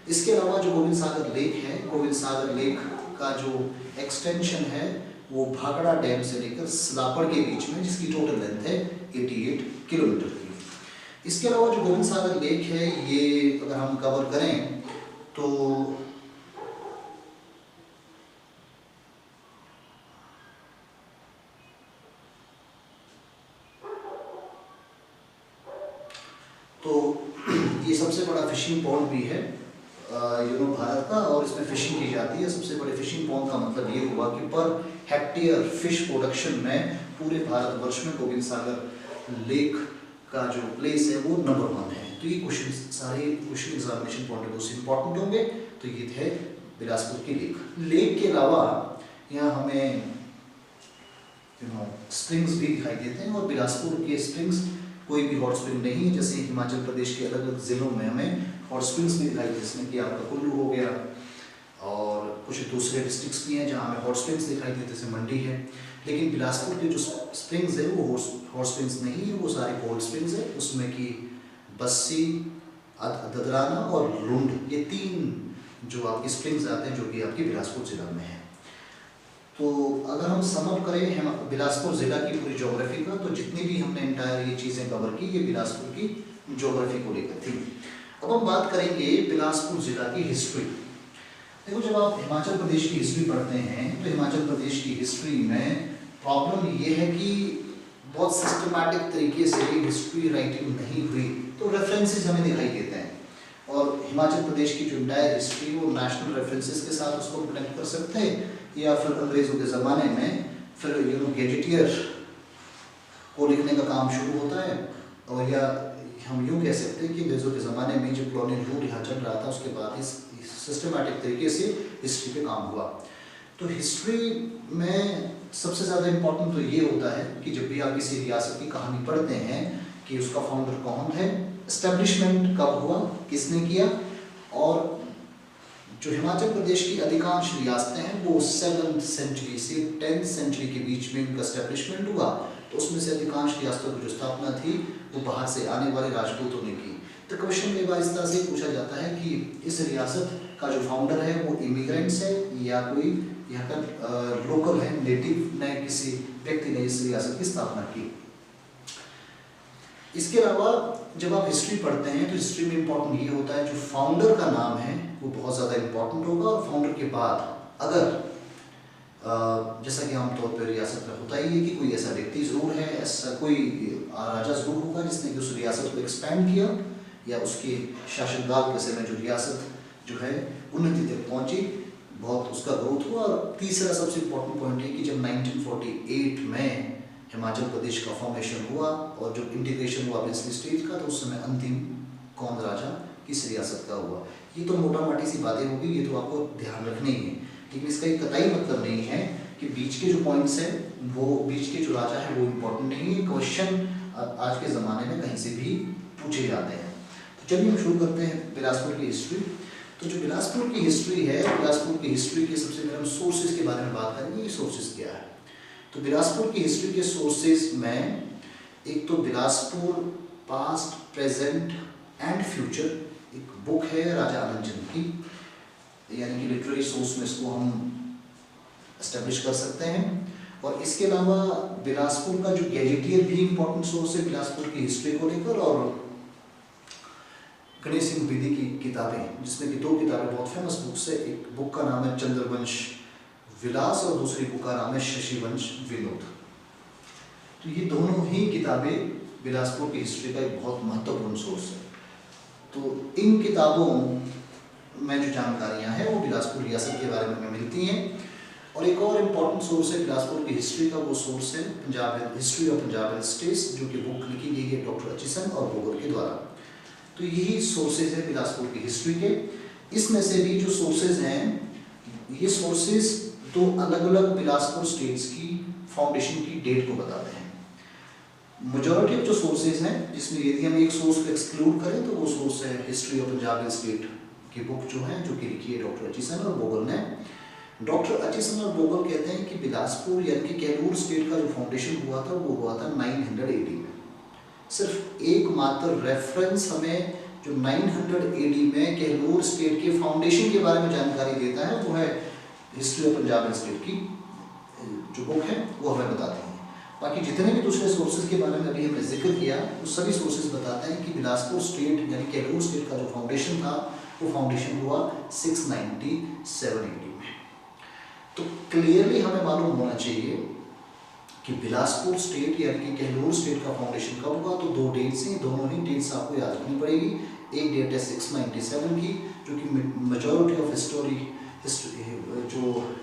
A: इसके अलावा जो गोविंद सागर लेक है, गोविंद सागर लेक का जो एक्सटेंशन है वो भाखड़ा डैम से लेकर सलापड़ के बीच में, जिसकी टोटल लेंथ है 88 किलोमीटर की। इसके अलावा जो गोविंद सागर लेक है ये अगर हम कवर करें तो ये सबसे बड़ा फिशिंग पॉन्ड भी है भारत का, और इसमें फिशिंग की जाती है। सबसे बड़े फिशिंग पॉन्ड का मतलब ये हुआ कि पर हेक्टेयर फिश प्रोडक्शन में पूरे भारतवर्ष में गोविंद सागर लेक का जो प्लेस है वो नंबर 1 है। तो ये सारे question examination point of view से इंपॉर्टेंट होंगे। तो ये थे बिलासपुर की लेक के अलावा यहाँ हमें स्प्रिंग्स भी दिखाई देते हैं, और बिलासपुर के स्प्रिंग्स कोई भी हॉट स्प्रिंग नहीं है। जैसे हिमाचल प्रदेश के अलग अलग जिलों में हमें हॉट स्प्रिंग्स भी दिखाई, जिसमें कि आपका कुल्लू हो गया, और कुछ दूसरे डिस्ट्रिक्ट्स भी हैं जहाँ हमें हॉट स्प्रिंग्स दिखाई देते, जैसे मंडी है। लेकिन बिलासपुर के जो स्प्रिंग्स है वो हॉट स्प्रिंग्स नहीं है, वो सारे कोल्ड स्प्रिंग्स है। उसमें कि बस्सी, ददराना और लुंड, ये 3 जो आपकी स्प्रिंग्स आते हैं जो कि आपकी बिलासपुर जिला में है। तो अगर हम समअप करें बिलासपुर ज़िला की पूरी ज्योग्राफी का, तो जितनी भी हमने इंटायर ये चीज़ें कवर की ये बिलासपुर की ज्योग्राफी को लेकर थी। अब हम बात करेंगे बिलासपुर ज़िला की हिस्ट्री। देखो, जब आप हिमाचल प्रदेश की हिस्ट्री पढ़ते हैं तो हिमाचल प्रदेश की हिस्ट्री में प्रॉब्लम ये है कि बहुत सिस्टमैटिक तरीके से हिस्ट्री राइटिंग नहीं हुई, तो रेफरेंसेस हमें दिखाई देते हैं। और हिमाचल प्रदेश की जो इंटायर हिस्ट्री वो नेशनल रेफरेंसेस के साथ उसको कनेक्ट कर सकते हैं, या फिर अंग्रेज़ों के ज़माने में फिर गेजेटियर को लिखने का काम शुरू होता है, और या हम यूँ कह सकते हैं कि अंग्रेज़ों के ज़माने में जब कॉलोनियल रूल यहाँ चल रहा था उसके बाद इस सिस्टमैटिक तरीके से हिस्ट्री पे काम हुआ। तो हिस्ट्री में सबसे ज़्यादा इम्पोर्टेंट तो ये होता है कि जब भी आप किसी रियासत की कहानी पढ़ते हैं कि उसका फाउंडर कौन है, एस्टेब्लिशमेंट कब हुआ, किसने किया। और जो हिमाचल प्रदेश की अधिकांश रियासतें हैं वो 7th सेंचुरी से 10th सेंचुरी के बीच में उनका एस्टेब्लिशमेंट हुआ। तो उसमें से अधिकांश रियासतों की जो स्थापना थी वो बाहर से आने वाले राजपूतों ने की। तो क्वेश्चन कई बार इस तरह से पूछा जाता है कि इस रियासत का जो फाउंडर है वो इमिग्रेंट्स है या कोई यहाँ का लोकल है, नेटिव ने, किसी व्यक्ति ने इस रियासत की स्थापना की। इसके अलावा जब आप हिस्ट्री पढ़ते हैं तो हिस्ट्री में इम्पोर्टेंट ये होता है जो फाउंडर का नाम है वो बहुत ज़्यादा इम्पोर्टेंट होगा। और फाउंडर के बाद अगर जैसा कि आमतौर पर रियासत में होता ही है कि कोई ऐसा व्यक्ति ज़रूर है, ऐसा कोई राजा ज़रूर होगा जिसने कि उस रियासत को एक्सपैंड किया, या उसके शासनकाल के समय जो रियासत जो है उन्नति तक पहुँची, बहुत उसका ग्रोथ हुआ। और तीसरा सबसे इम्पोर्टेंट पॉइंट है कि जब 1948 में हिमाचल प्रदेश का फॉर्मेशन हुआ और जब इंटीग्रेशन हुआ प्रिंसली स्टेट का, तो उस समय अंतिम कौन राजा किस रियासत का हुआ। ये तो मोटा मोटी सी बातें होगी, ये तो आपको ध्यान रखनी ही है, लेकिन इसका एक कतई मतलब नहीं है कि बीच के जो पॉइंट्स हैं वो बीच के जो राजा है वो इम्पोर्टेंट नहीं है। क्वेश्चन आज के ज़माने में कहीं से भी पूछे जाते हैं। तो चलिए हम शुरू करते हैं बिलासपुर की हिस्ट्री। तो जो बिलासपुर की हिस्ट्री है, बिलासपुर की हिस्ट्री के सबसे पहले हम सोर्सेज के बारे में बात करेंगे। ये सोर्सेज क्या है? तो बिलासपुर की हिस्ट्री के सोर्सेज में एक तो Bilaspur past, present and future एक बुक है राजा आनंदचंद की, यानी कि लिटरेरी सोर्स में इसको हम एस्टेब्लिश कर सकते हैं। और इसके अलावा बिलासपुर का जो गैजेटियर भी इम्पोर्टेंट सोर्स है बिलासपुर की हिस्ट्री को लेकर, और गणेश सिंह बेदी की किताबें, जिसमें कि 2 किताबें बहुत फेमस बुक्स है। एक बुक का नाम है चंद्रवंश विलास और दूसरी बुक का नाम है शशिवंश विनोद। तो ये दोनों ही किताबें बिलासपुर की हिस्ट्री का एक बहुत महत्वपूर्ण सोर्स है। तो इन किताबों में जो जानकारियाँ हैं वो बिलासपुर रियासत के बारे में हमें मिलती हैं। और एक और इम्पॉर्टेंट सोर्स है बिलासपुर की हिस्ट्री का, वो सोर्स है Punjab history of Punjab and states, जो कि बुक लिखी गई है डॉक्टर अचिसन और बोगल के द्वारा। तो यही सोर्सेज है बिलासपुर की हिस्ट्री के। इसमें से भी जो सोर्सेज हैं, ये सोर्सेज 2 अलग-अलग बिलासपुर स्टेट्स की फाउंडेशन की डेट को बताते हैं। मेजॉरिटी ऑफ जो सोर्सेज हैं, जिसमें यदि हम एक सोर्स को एक्सक्लूड करें तो वो सोर्स है history of Punjab and state की बुक जो है, जो कि लिखी है डॉक्टर अचिसन और बोगल ने। डॉक्टर अचिसन और बोगल कहते हैं कि बिलासपुर यानी कि कैलूर स्टेट का जो फाउंडेशन हुआ था वो हुआ था 900 AD में। सिर्फ एकमात्र रेफरेंस हमें जो 900 AD में कैलूर स्टेट के फाउंडेशन के बारे में जानकारी देता है वो है history of Punjab and state की जो बुक है, वो हमें बताती है। बाकी जितने भी दूसरे सोर्सेज के बारे में अभी हमने जिक्र किया, वो सभी सोर्सेज बताते हैं कि बिलासपुर स्टेट यानी कैलूर स्टेट का जो फाउंडेशन था वो फाउंडेशन हुआ 697 AD में। तो क्लियरली हमें मालूम होना चाहिए कि बिलासपुर स्टेट यानी कि कैलूर स्टेट का फाउंडेशन कब हुआ। तो 2 डेट्स हैं, दोनों ही डेट्स आपको याद रखनी पड़ेगी। एक डेट है 697 की, जो कि मेजॉरिटी ऑफ जो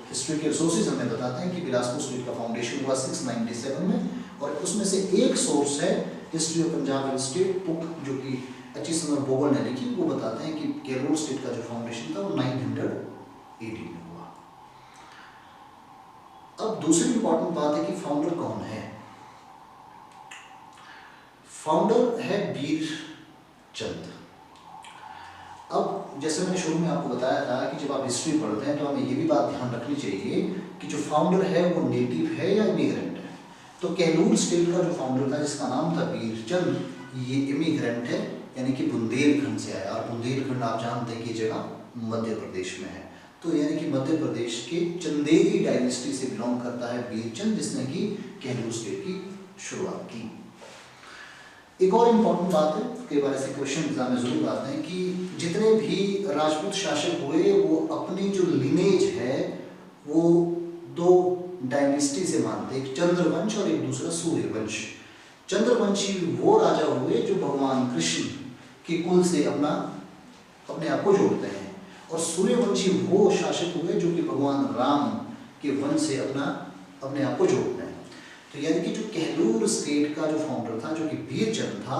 A: हिस्ट्री के रिसोर्सेज हमें बताते हैं कि बिलासपुर स्टेट का फाउंडेशन हुआ 697 में। और उसमें से एक सोर्स है history of Punjab and state book, जो कि अचिसन और बोगल ने लिखी, वो बताते हैं कि कैलूर स्टेट का जो फाउंडेशन था वो 900 AD में हुआ। अब दूसरी इंपॉर्टेंट बात है कि फाउंडर कौन है। फाउंडर है बीर चंद। अब जैसे मैंने शुरू में आपको बताया था कि जब आप हिस्ट्री पढ़ते हैं तो हमें ये भी बात ध्यान रखनी चाहिए कि जो फाउंडर है वो नेटिव है या इमिग्रेंट है। तो कैलूर स्टेट का जो फाउंडर था, जिसका नाम था बीर चंद, ये इमिग्रेंट है, यानी कि बुंदेलखंड से आया। और बुंदेलखंड आप जानते हैं कि जगह मध्य प्रदेश में है। तो यानी कि मध्य प्रदेश के चंदेरी डायनेस्टी से बिलोंग करता है बीरचंद, जिसने कि कैलूर स्टेट की शुरुआत की। एक और इम्पॉर्टेंट बात है, कई बार ऐसे क्वेश्चन एग्जाम में जरूर आते हैं कि जितने भी राजपूत शासक हुए वो अपनी जो लिनेज है वो 2 डायनेस्टी से मानते, एक चंद्रवंश और एक दूसरा सूर्यवंश। चंद्रवंशी वो राजा हुए जो भगवान कृष्ण के कुल से अपने आप को जोड़ते हैं, और सूर्यवंशी वो शासक हुए जो कि भगवान राम के वंश से अपने आप को जोड़ते हैं। तो यानी कि जो कैलूर स्टेट का जो फाउंडर था, जो कि बीरचंद था,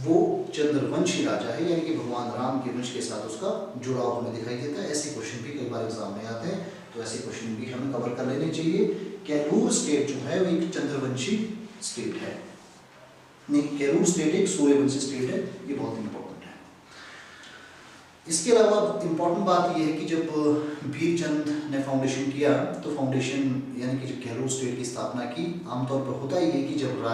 A: वो चंद्रवंशी राजा है, यानी कि भगवान राम के वंश के साथ उसका जुड़ाव हमें दिखाई देता है। ऐसे क्वेश्चन भी कई बार एग्जाम में आते हैं, तो ऐसे क्वेश्चन भी हमें कवर कर लेने चाहिए। कैलूर स्टेट जो है वो एक चंद्रवंशी स्टेट है, नहीं कैलूर स्टेट एक सूर्यवंशी स्टेट है, ये बहुत इंपॉर्टेंट है। इसके अलावा इम्पॉर्टेंट बात यह है कि जब बीरचंद ने फाउंडेशन किया, तो फाउंडेशन यानी कि जब कैलूर स्टेट की स्थापना की, आमतौर पर होता ही है कि जब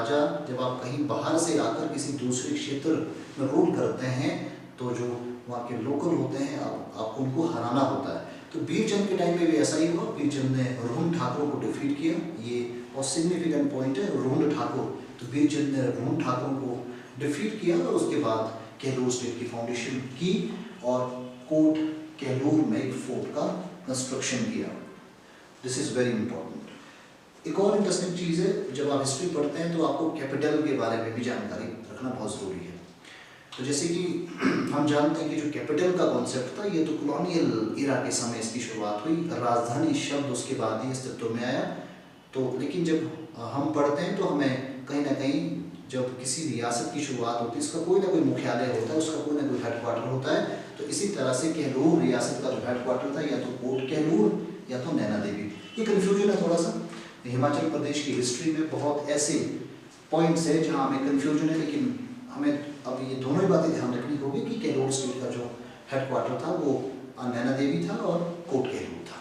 A: आप कहीं बाहर से आकर किसी दूसरे क्षेत्र में रूल करते हैं, तो जो वहाँ के लोकल होते हैं आपको उनको हराना होता है। तो बीरचंद के टाइम में भी ऐसा ही हुआ। बीरचंद ने रोहन ठाकुर को डिफीट किया, ये बहुत सिग्निफिकेंट पॉइंट है, रोहन ठाकुर। तो बीरचंद ने रोहन ठाकुर को डिफीट किया और उसके बाद कैलूर स्टेट की फाउंडेशन की और कोट कैलूर में एक फोर्ट का कंस्ट्रक्शन किया। This is very important. एक और इंटरेस्टिंग चीज़ है, जब आप हिस्ट्री पढ़ते हैं तो आपको कैपिटल के बारे में भी जानकारी रखना बहुत ज़रूरी है। तो जैसे कि हम जानते हैं कि जो कैपिटल का कॉन्सेप्ट था, ये तो कॉलोनियल इरा के समय इसकी शुरुआत हुई, राजधानी शब्द उसके बाद ही अस्तित्व में आया। तो लेकिन जब हम पढ़ते हैं तो हमें कहीं ना कहीं जब किसी रियासत की शुरुआत होती है, इसका कोई ना कोई मुख्यालय होता है, उसका कोई ना कोई हेडक्वार्टर होता है। तो इसी तरह से कैलूर रियासत का जो हेडक्वार्टर था, या तो कोट कैलूर या तो नैना देवी। ये कन्फ्यूजन है थोड़ा सा। हिमाचल प्रदेश की हिस्ट्री में बहुत ऐसे पॉइंट्स है जहाँ हमें कन्फ्यूजन है, लेकिन हमें अब ये दोनों ही बातें ध्यान रखनी होगी कि कैलूर स्टेट का जो हेडक्वार्टर था वो नैना देवी था और कोट कैलूर था।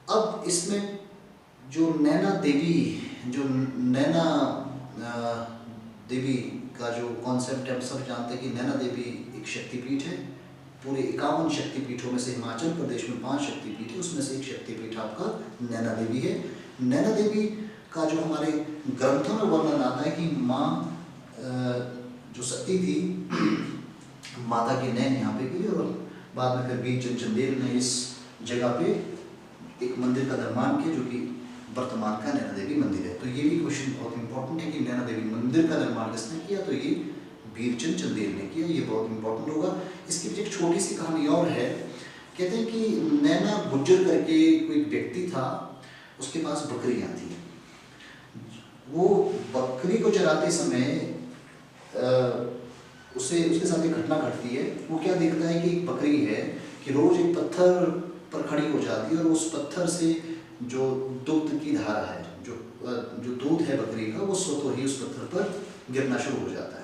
A: अब इसमें जो नैना देवी का जो कॉन्सेप्ट है, हम सब जानते हैं कि नैना देवी एक शक्तिपीठ है, पूरे 51 शक्तिपीठों में से हिमाचल प्रदेश में 5 शक्तिपीठ है, उसमें से एक शक्तिपीठ आपका नैना देवी है। नैना देवी का जो हमारे ग्रंथों में वर्णन आता है कि माँ जो सती थी, माता के नैन यहाँ पे गिरे और बाद में फिर बीरचंद चंदेल ने इस जगह पे एक मंदिर का निर्माण किया जो कि वर्तमान का नैना देवी मंदिर है। तो ये भी क्वेश्चन बहुत इंपॉर्टेंट है कि नैना देवी मंदिर का निर्माण किसने किया, तो ये बीरचंद चंदेल ने किया, ये बहुत इंपॉर्टेंट होगा। इसके पीछे एक छोटी सी कहानी और है। कहते हैं कि नैना गुज्जर करके कोई व्यक्ति था, उसके पास बकरियां थी। वो बकरी को चराते समय उसके साथ एक घटना घटती है। वो क्या देखता है कि एक बकरी है कि रोज एक पत्थर पर खड़ी हो जाती है और उस पत्थर से जो दुग्ध की धारा है, जो दूध है बकरी का, वो स्वतः ही उस पत्थर पर गिरना शुरू हो जाता है।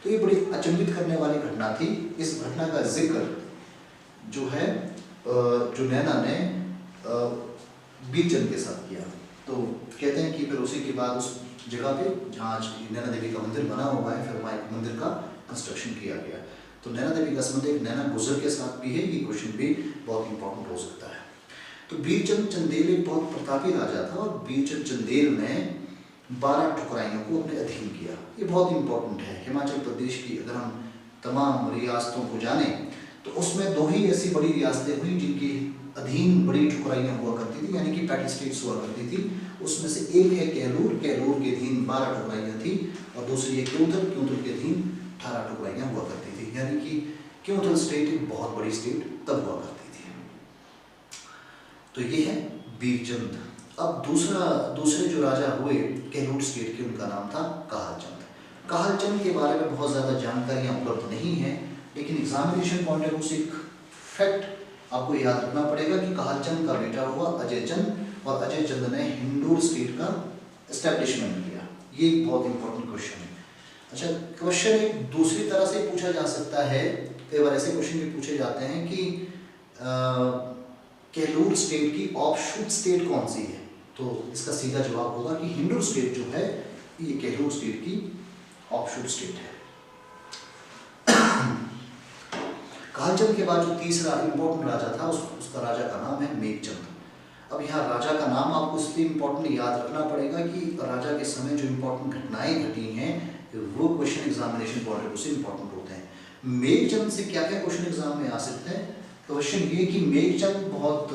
A: तो ये बड़ी अचंभित करने वाली घटना थी। इस घटना का जिक्र जो है जो नैना ने बीरचंद के साथ किया। तो कहते हैं कि फिर उसी के बाद उस जगह पे जहाँ आज नैना देवी का मंदिर बना हुआ है, फिर वहाँ एक मंदिर का कंस्ट्रक्शन किया गया। तो नैना देवी का संबंध एक नैना गुजर के साथ भी है। ये क्वेश्चन भी बहुत इंपॉर्टेंट हो सकता है। तो बीरचंद चंदेल एक बहुत प्रतापी राजा था और बीरचंद चंदेल ने 12 ठकुराइयों को अपने अधीन किया। ये बहुत इंपॉर्टेंट है। हिमाचल प्रदेश की अगर हम तमाम रियासतों को जाने तो उसमें 2 ही ऐसी बड़ी रियासतें हुई जिनके अधीन बड़ी ठकुराइयाँ हुआ करती थी, यानी कि पैटी स्टेट्स हुआ करती थी। उसमें से एक है केलूर, केलूर के अधीन 12 ठकुराइयाँ थी और दूसरी है क्योंथल, क्योंथल के अधीन 18 ठकुराइयाँ हुआ करती थी। यानी कि क्योंथल स्टेट एक बहुत बड़ी स्टेट तब हुआ करती थी। तो ये है बीरचंद। अब दूसरे जो राजा हुए केलूर स्टेट के, उनका नाम था काहलचंद। काहलचंद के बारे में बहुत ज़्यादा जानकारियाँ उपलब्ध नहीं हैं, लेकिन एग्जामिनेशन पॉइंट ऑफ व्यू से एक फैक्ट आपको याद रखना पड़ेगा कि काहलचंद का बेटा हुआ अजय चंद और अजय चंद ने हिंडूर स्टेट का एस्टेब्लिशमेंट किया। ये एक बहुत इंपॉर्टेंट क्वेश्चन है। अच्छा, क्वेश्चन एक दूसरी तरह से पूछा जा सकता है। कई बार ऐसे क्वेश्चन भी पूछे जाते हैं कि केलूर स्टेट की ऑफशूट स्टेट कौन सी है, तो इसका सीधा जवाब होगा कि हिंडूर स्टेट जो है ये केलूर स्टेट की ऑफशूट स्टेट है। काहलचंद के बाद जो तीसरा इंपॉर्टेंट राजा था उसका राजा का नाम है मेघचंद। अब यहाँ राजा का नाम आपको इसलिए इंपॉर्टेंट याद रखना पड़ेगा कि राजा के समय जो इंपॉर्टेंट घटनाएं घटी हैं वो question examination point of view से इंपॉर्टेंट होते हैं। मेघचंद से क्या क्या क्वेश्चन एग्जाम में आ सकते हैं? क्वेश्चन ये कि मेघचंद बहुत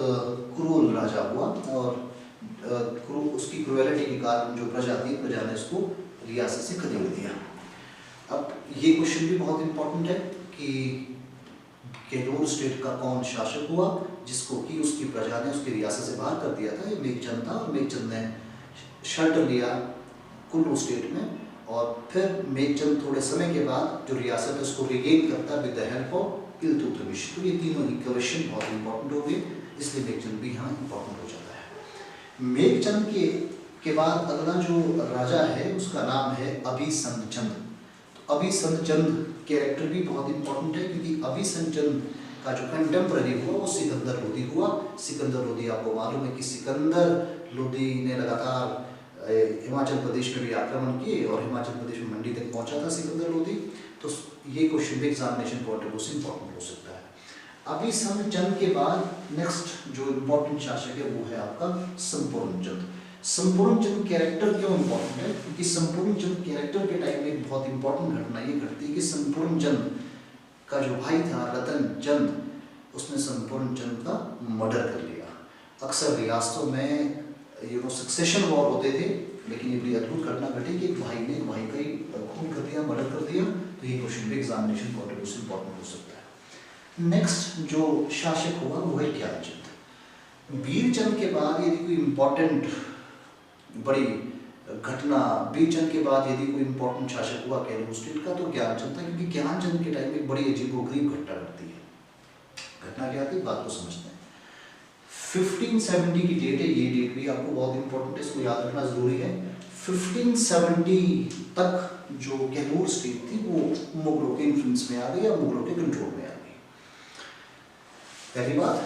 A: क्रूर राजा हुआ और उसकी क्रूएलिटी के कारण जो प्रजा ने उसको रियासत से खदेड़ दिया। अब ये क्वेश्चन भी बहुत इंपॉर्टेंट है कि केलूर स्टेट का कौन शासक हुआ जिसको कि उसकी प्रजा ने उसकी रियासत से बाहर कर दिया था। ये मेघचंद था और मेघचंद ने शेल्टर लिया कुल्लू स्टेट में और फिर मेघचंद थोड़े समय के बाद जो रियासत है उसको रिगेन करता है with the help of Iltutmish. तो ये तीनों ही क्वेश्चन बहुत इंपॉर्टेंट हो गए, इसलिए मेघचंद भी यहाँ इंपॉर्टेंट हो जाता है। मेघचंद के बाद अगला जो राजा है उसका नाम है अभिसंदचंद। तो अभिसंदचंद कैरेक्टर भी बहुत इंपॉर्टेंट है क्योंकि अभिसंदचंद का जो कंटेम्पररी हुआ वो सिकंदर लोदी हुआ। सिकंदर लोदी आपको मालूम है कि सिकंदर लोदी ने लगातार हिमाचल प्रदेश में भी आक्रमण किए और हिमाचल प्रदेश में मंडी तक पहुंचा था सिकंदर लोदी। तो ये क्वेश्चन भी एग्जामिनेशन पॉइंट ऑफ व्यू से इंपॉर्टेंट हो सकता है। अभिसंदचंद के बाद नेक्स्ट जो इम्पोर्टेंट शासक है वो है आपका संपूर्णचंद। संपूर्णचंद कैरेक्टर क्यों इंपॉर्टेंट है? क्योंकि संपूर्णचंद कैरेक्टर के टाइम में एक बहुत इंपॉर्टेंट घटना ये घटती है कि संपूर्णचंद का जो भाई था रतन चंद, उसने संपूर्णचंद का मर्डर कर लिया। अक्सर रियासतों में सक्सेशन वॉर होते थे, लेकिन ये बड़ी अद्भुत घटना घटी कि एक भाई ने एक भाई का ही खून कर दिया, मर्डर कर दिया। तो ये क्वेश्चन भी एग्जामिनेशन पॉइंट ऑफ व्यू से इंपॉर्टेंट हो सकता है। नेक्स्ट जो शासक हुआ वो है ज्ञानचंद। बीरचंद के बाद यदि कोई इंपॉर्टेंट बड़ी घटना, बीरचंद के बाद यदि कोई इंपॉर्टेंट शासक हुआ केलूर स्टेट का तो ज्ञानचंद था, क्योंकि ज्ञानचंद के टाइम में एक बड़ी अजीबोगरीब घटना घटती है। घटना क्या थी, बात को समझते हैं। 1570 की डेट है, ये डेट भी आपको बहुत इंपॉर्टेंट है, इसको याद रखना जरूरी है। 1570 तक जो केलूर स्टेट थी वो मुगलों के इन्फ्लुएंस में आ गई या मुगलों के कंट्रोल में आ गई, पहली बात।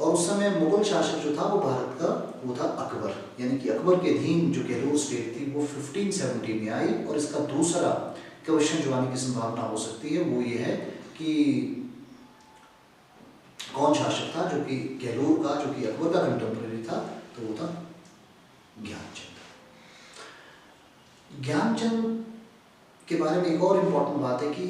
A: और उस समय मुगल शासक जो था वो भारत का वो था अकबर, यानी कि अकबर के अधीन जो केलूर स्टेट थी वो 1570 में आई। और इसका दूसरा क्वेश्चन जो आने की संभावना हो सकती है वो ये है कि कौन शासक था जो कि गहलोर का, जो कि अकबर का कंटेम्पररी था, तो वो था ज्ञानचंद। ज्ञानचंद के बारे में एक और इम्पोर्टेंट बात है कि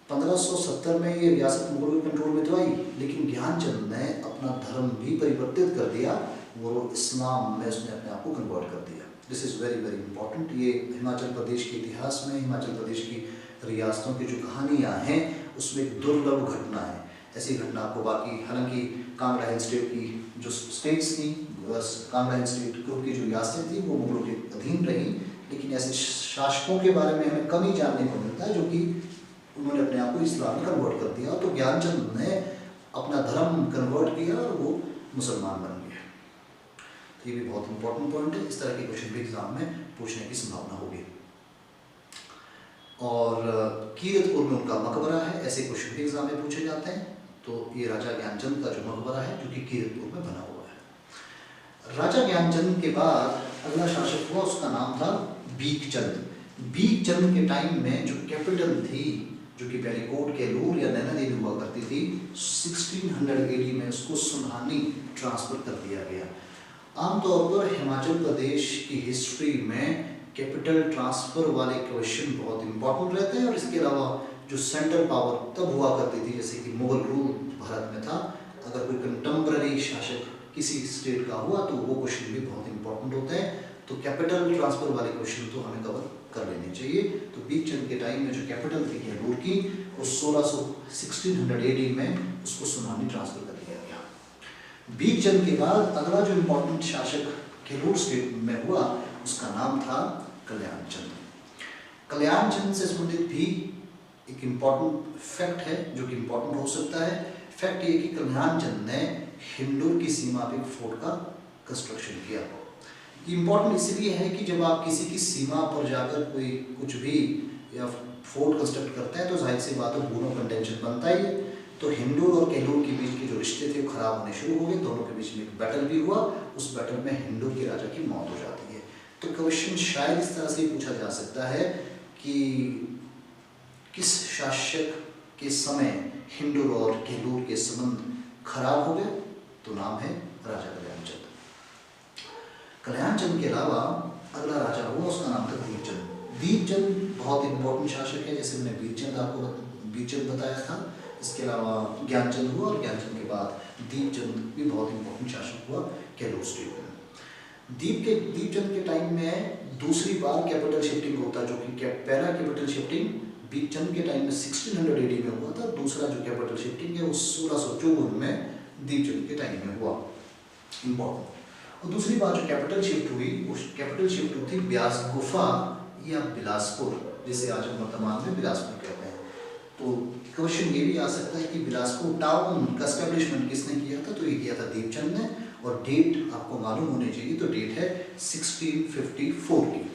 A: 1570 में ये रियासत मुगलों के कंट्रोल में तो आई, लेकिन ज्ञानचंद ने अपना धर्म भी परिवर्तित कर दिया, वो इस्लाम में उसने अपने आप को कन्वर्ट कर दिया। This is very very important. ये हिमाचल प्रदेश के इतिहास में, हिमाचल प्रदेश की रियासतों की जो कहानियाँ हैं उसमें एक दुर्लभ घटना है। ऐसी घटना आपको बाकी, हालांकि कांगड़ा हिल स्टेट की जो स्टेट्स थी, कांगड़ा हिल स्टेट ग्रुप की जो रियासतें थी वो मुगलों के अधीन रही, लेकिन ऐसे शासकों के बारे में हमें कम ही जानने को मिलता है जो कि उन्होंने अपने आप को इस्लाम में कन्वर्ट कर दिया। तो ज्ञानचंद ने अपना धर्म कन्वर्ट किया और वो मुसलमान बन गया। तो ये भी बहुत इंपॉर्टेंट पॉइंट है। इस तरह के क्वेश्चन भी एग्जाम में पूछने की संभावना होगी। और कीरतपुर में उनका मकबरा है, ऐसे क्वेश्चन भी एग्जाम में पूछे जाते हैं। तो ये राजा ज्ञानचंद का जो मकबरा है जो कि कीरतपुर में बना हुआ है। राजा ज्ञानचंद के बाद अगला शासक हुआ, उसका नाम था बीकचंद। बीकचंद के टाइम में जो कैपिटल थी, जो कि पहले कोट केलूर या नैना देवी हुआ करती थी, 1600 AD में उसको सुनहानी ट्रांसफर कर दिया गया। आमतौर पर हिमाचल प्रदेश की हिस्ट्री में कैपिटल ट्रांसफर वाले क्वेश्चन बहुत इंपॉर्टेंट रहते हैं। और इसके अलावा जो सेंट्रल पावर तब हुआ करती थी, जैसे कि मुगल रूल भारत में था, अगर कोई कंटेम्पररी शासक किसी स्टेट का हुआ तो वो क्वेश्चन भी बहुत इंपॉर्टेंट होते हैं। तो कैपिटल ट्रांसफर वाले क्वेश्चन तो हमें कवर कर लेने चाहिए। तो बीकचंद के टाइम में जो कैपिटल थी गहलोर की, वो 1600 AD में उसको सुनहानी ट्रांसफर कर दिया गया। बीकचंद के बाद अगला जो इम्पोर्टेंट शासक गहलोर स्टेट में हुआ उसका नाम था कल्याणचंद। कल्याणचंद से संबंधित भी एक इम्पॉर्टेंट फैक्ट है जो कि इम्पॉर्टेंट हो सकता है। फैक्ट ये कि कल्याणचंद ने हिंडूर की सीमा पे फोर्ट का कंस्ट्रक्शन किया। इम्पॉर्टेंट इसलिए है कि जब आप किसी की सीमा पर जाकर कोई कुछ भी या फोर्ट कंस्ट्रक्ट करते हैं तो जाहिर सी बात है दोनों कंटेंशन बनता ही है। तो हिंडूर और केलूर के बीच के जो रिश्ते थे वो खराब होने शुरू हो गए। दोनों के बीच में एक बैटल भी हुआ, उस बैटल में हिंडूर के राजा की मौत हो जाती है। तो क्वेश्चन शायद इस तरह से पूछा जा सकता है कि किस शासक के समय हिंडूर और केलूर के संबंध खराब हो गए, तो नाम है राजा कल्याणचंद। कल्याणचंद के अलावा अगला राजा हुआ उसका नाम था दीपचंद। दीपचंद बहुत इंपॉर्टेंट शासक है, जैसे मैंने बीरचंद बताया था। इसके अलावा ज्ञानचंद हुआ और ज्ञानचंद के बाद दीपचंद भी बहुत इंपॉर्टेंट शासक हुआ केलूर स्टेट में। दीपचंद के टाइम में दूसरी बार कैपिटल शिफ्टिंग होता है, जो कि पहला कैपिटल शिफ्टिंग बीपचंद के टाइम में 1600 AD में हुआ था। दूसरा जो कैपिटल शिफ्टिंग है वो 1654 में दीपचंद के टाइम में हुआ। इम्पोर्टेंट। और दूसरी बार जो कैपिटल शिफ्ट हुई वो कैपिटल शिफ्ट हुई थी ब्यास गुफा या बिलासपुर, जिसे आज हम वर्तमान में बिलासपुर कहते हैं। तो क्वेश्चन ये भी आ सकता है कि बिलासपुर टाउन का एस्टेब्लिशमेंट किसने किया था, तो ये किया था दीपचंद ने। और डेट आपको मालूम होनी चाहिए, तो डेट है 1654 की।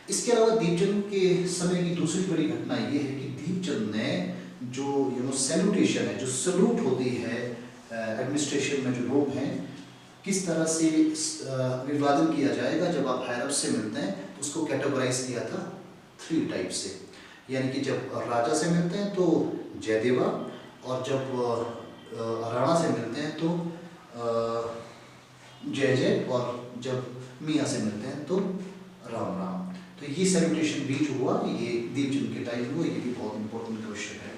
A: इसके अलावा दीपचंद के समय की दूसरी बड़ी घटना ये है कि दीपचंद ने जो सैल्यूटेशन है, जो सल्यूट होती है एडमिनिस्ट्रेशन में जो लोग हैं, किस तरह से अभिवादन किया जाएगा जब आप हायर अप से मिलते हैं, तो उसको कैटेगराइज किया था 3 टाइप से। यानी कि जब राजा से मिलते हैं तो जयदेवा, और जब राणा से मिलते हैं तो जय जय, और जब मियाँ से मिलते हैं तो राम राम। तो ये सैल्यूटेशन भी जो हुआ ये दीपचंद के टाइम हुआ। ये भी बहुत इंपॉर्टेंट क्वेश्चन है।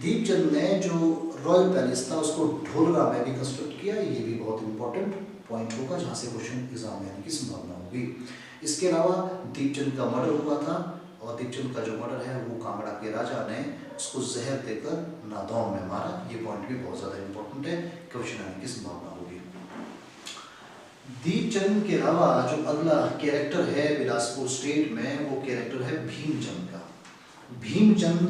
A: दीपचंद ने जो रॉयल पैलेस था उसको ढोलरा में भी कंस्ट्रक्ट किया। ये भी बहुत इंपॉर्टेंट पॉइंट होगा जहाँ से क्वेश्चन एग्जाम में आने की संभावना होगी। इसके अलावा दीपचंद का मर्डर हुआ था, और दीपचंद का जो मर्डर है वो कांगड़ा के राजा ने उसको जहर देकर नादौन में मारा। ये पॉइंट भी बहुत ज़्यादा इंपॉर्टेंट है, क्वेश्चन आने की संभावना होगी। दीपचंद के अलावा जो अगला कैरेक्टर है बिलासपुर स्टेट में, वो कैरेक्टर है भीमचंद का। भीमचंद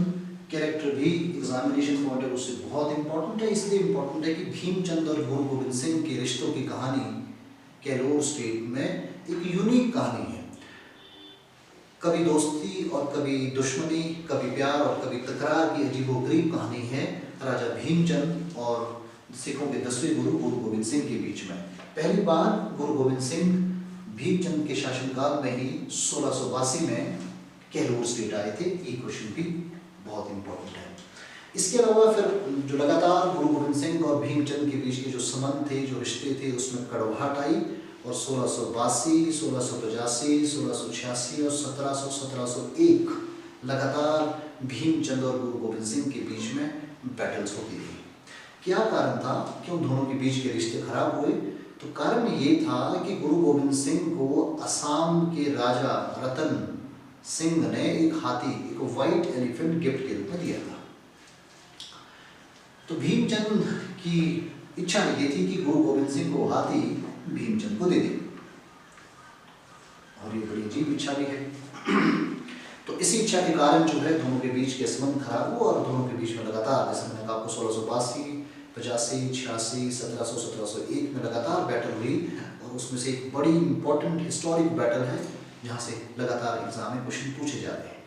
A: कैरेक्टर भी एग्जामिनेशन पॉइंट ऑफ व्यू से बहुत इंपॉर्टेंट है। इसलिए इंपॉर्टेंट है कि भीमचंद और गुरु गोविंद सिंह के रिश्तों की कहानी केलोर स्टेट में एक यूनिक कहानी है। कभी दोस्ती और कभी दुश्मनी, कभी प्यार और कभी तकरार की अजीबोगरीब कहानी है राजा भीमचंद और सिखों के 10वें गुरु गोविंद सिंह के बीच में। पहली बार गुरु गोविंद सिंह भीमचंद के शासनकाल में ही 1682 में केलोर स्टेट आए थे। ये क्वेश्चन भी बहुत इंपॉर्टेंट है। इसके अलावा फिर जो लगातार गुरु गोविंद सिंह और भीमचंद के बीच के जो संबंध थे, जो रिश्ते थे, उसमें कड़वाहट आई और 1682, 1685, 1686 और 1701 लगातार भीमचंद और गुरु गोविंद सिंह के बीच में बैटल्स होती रही। क्या कारण था, क्यों दोनों के बीच के रिश्ते खराब हुए? तो कारण ये था कि गुरु गोविंद सिंह को असम के राजा रतन सिंह ने एक हाथी, एक व्हाइट एलिफेंट गिफ्ट के रूप में दिया था। तो भीमचंद की इच्छा ये थी कि गुरु गोविंद सिंह को हाथी भीमचंद को दे दे, और ये बड़ी अजीब इच्छा भी है। तो इसी इच्छा के कारण जो है दोनों के बीच के संबंध खराब हुआ और दोनों के बीच में लगातार, जैसे मैंने कहा आपको, 1682, 85, 86, 1700, 1701 में लगातार बैटल हुई। और उसमें से एक बड़ी इंपॉर्टेंट हिस्टोरिक बैटल है जहाँ से लगातार एग्जाम में क्वेश्चन पूछे जा रहे हैं।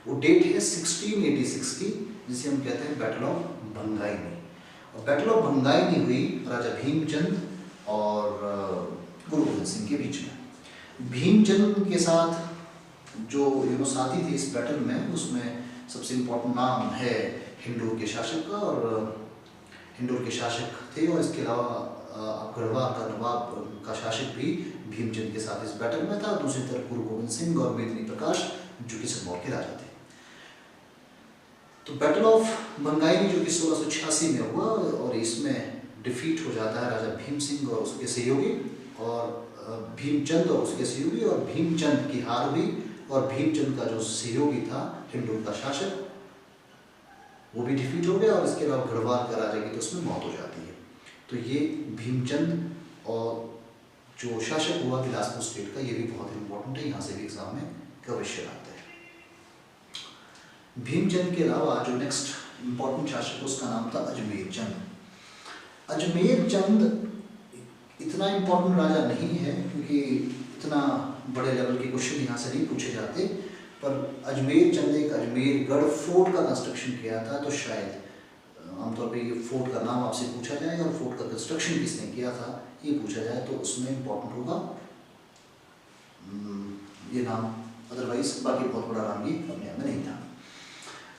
A: वो डेट है 1686 की, जिसे हम कहते हैं बैटल ऑफ भंगाइनी। और बैटल ऑफ भंगाइनी हुई राजा भीमचंद और गुरु गोविंद सिंह के बीच में। भीमचंद के साथ जो साथी थे इस बैटल में, उसमें सबसे इम्पोर्टेंट नाम है हिंदूर के शासक का, और हिंदूर के शासक थे। और इसके अलावा गढ़वाल का नवाब का शासक भी भीमचंद के साथ इस बैटल में था। दूसरी तरफ गुरु गोविंद सिंह और मेदिनी प्रकाश जो कि सिरमौर के राजा थे। तो बैटल ऑफ भंगाइनी जो कि 1686 में हुआ, और इसमें डिफीट हो जाता है राजा भीम सिंह और उसके सहयोगी, और भीमचंद और उसके सहयोगी, और भीमचंद की हार हुई। और भीमचंद का जो सहयोगी था हिंदूर का शासक, वो भी डिफीट हो गया। और इसके अलावा गढ़वाल का राजा की तो उसमें मौत हो जाती है। तो ये भीमचंद और जो शासक हुआ बिलासपुर स्टेट का, ये भी बहुत इंपॉर्टेंट है, यहाँ से भी एग्जाम में क्वेश्चन आते हैं। भीमचंद के अलावा जो नेक्स्ट इंपॉर्टेंट शासक, उसका नाम था अजमेर चंद। अजमेर चंद इतना इंपॉर्टेंट राजा नहीं है, क्योंकि इतना बड़े लेवल के क्वेश्चन यहाँ से नहीं पूछे जाते। पर अजमेर चंद एक अजमेरगढ़ फोर्ट का कंस्ट्रक्शन किया था। तो शायद आमतौर पे ये फोर्ट का नाम आपसे पूछा जाए और फोर्ट का कंस्ट्रक्शन किसने किया था ये पूछा जाए, तो उसमें इम्पोर्टेंट होगा ये नाम। अदरवाइज बाकी बहुत बड़ा नाम ये अपने आप में नहीं था।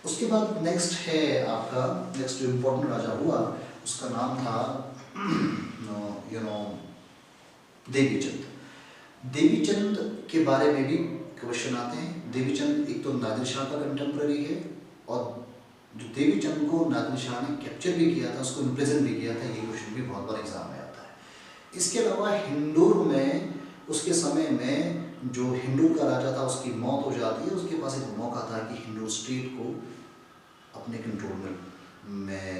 A: उसके बाद नेक्स्ट है आपका, नेक्स्ट जो इम्पोर्टेंट राजा हुआ उसका नाम था देवीचंद। देवीचंद के बारे में भी क्वेश्चन आते हैं। देवीचंद एक तो नादिर शाह का कंटेम्प्रेरी है, और जो देवीचंद को नादिर शाह ने कैप्चर भी किया था, उसको इम्प्रिजन भी किया था, ये क्वेश्चन भी बहुत बार एग्जाम में आता है। इसके अलावा हिंदूर में उसके समय में जो हिंदूर का राजा था उसकी मौत हो जाती है। उसके पास एक मौका था कि हिंदूर स्टेट को अपने कंट्रोल में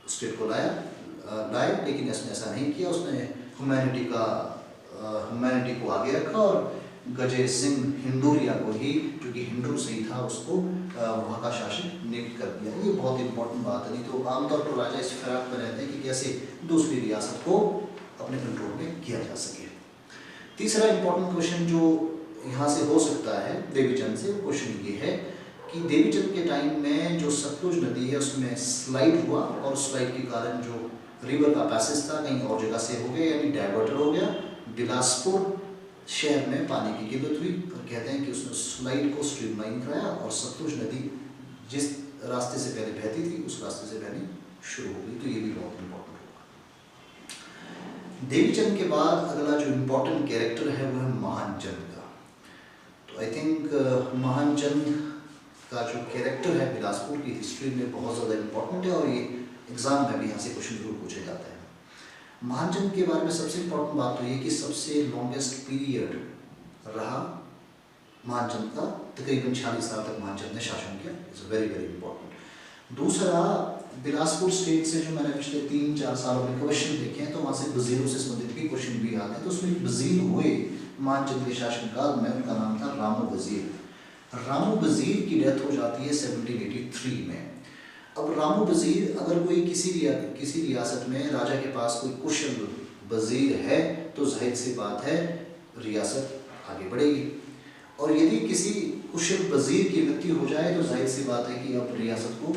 A: स्टेट को लाए, लेकिन इसने ऐसा नहीं किया। उसने ह्यूमैनिटी को आगे रखा और गजे सिंह हिंदूरिया को ही, जो कि हिंदूर से ही था, उसको वहाँ का शासक नियुक्त कर दिया। ये बहुत इंपॉर्टेंट बात है। नहीं तो आमतौर पर राजा इस फिराक में रहते हैं कि कैसे दूसरी रियासत को अपने कंट्रोल में किया जा सके। तीसरा इंपॉर्टेंट क्वेश्चन जो यहाँ से हो सकता है देवीचंद से, क्वेश्चन ये है कि देवीचंद के टाइम में जो सतलुज नदी है उसमें स्लाइड हुआ, और स्लाइड के कारण जो रिवर का पैसेज था कहीं और जगह से हो गया, यानी डाइवर्टर हो गया। बिलासपुर शहर में पानी की किल्लत हुई, और कहते हैं कि उसने स्लाइड को स्ट्रीमलाइन कराया और सतलुज नदी जिस रास्ते से पहले बहती थी उस रास्ते से बहनी शुरू हो गई। तो ये भी बहुत इंपॉर्टेंट होगा। देवीचंद के बाद अगला जो इम्पोर्टेंट कैरेक्टर है वो है महानचंद का। तो आई थिंक महानचंद का जो कैरेक्टर है बिलासपुर की हिस्ट्री में बहुत ज़्यादा इम्पोर्टेंट है, और ये एग्जाम में भी यहाँ से क्वेश्चन जरूर पूछे जाते हैं। महानचंद के बारे में सबसे इम्पोर्टेंट बात तो ये कि सबसे लॉन्गेस्ट पीरियड रहा महानचंद का, तकरीबन 46 साल तक महानचंद ने शासन किया। It's very very important. दूसरा, बिलासपुर स्टेट से जो मैंने पिछले 3-4 सालों में क्वेश्चन देखे हैं, तो वहाँ से वजीरों से संबंधित भी क्वेश्चन भी आते हैं। तो उसमें वजीर हुए महानचंद के शासनकाल में, उनका नाम था रामू वजीर। रामू वजीर की डेथ हो जाती है 1783 में। अब रामू वजीर, अगर कोई किसी रियासत में राजा के पास कोई कुशल वजीर है तो जाहिर सी बात है रियासत आगे बढ़ेगी, और यदि किसी कुशल वजीर की मृत्यु हो जाए तो जाहिर सी बात है कि अब रियासत को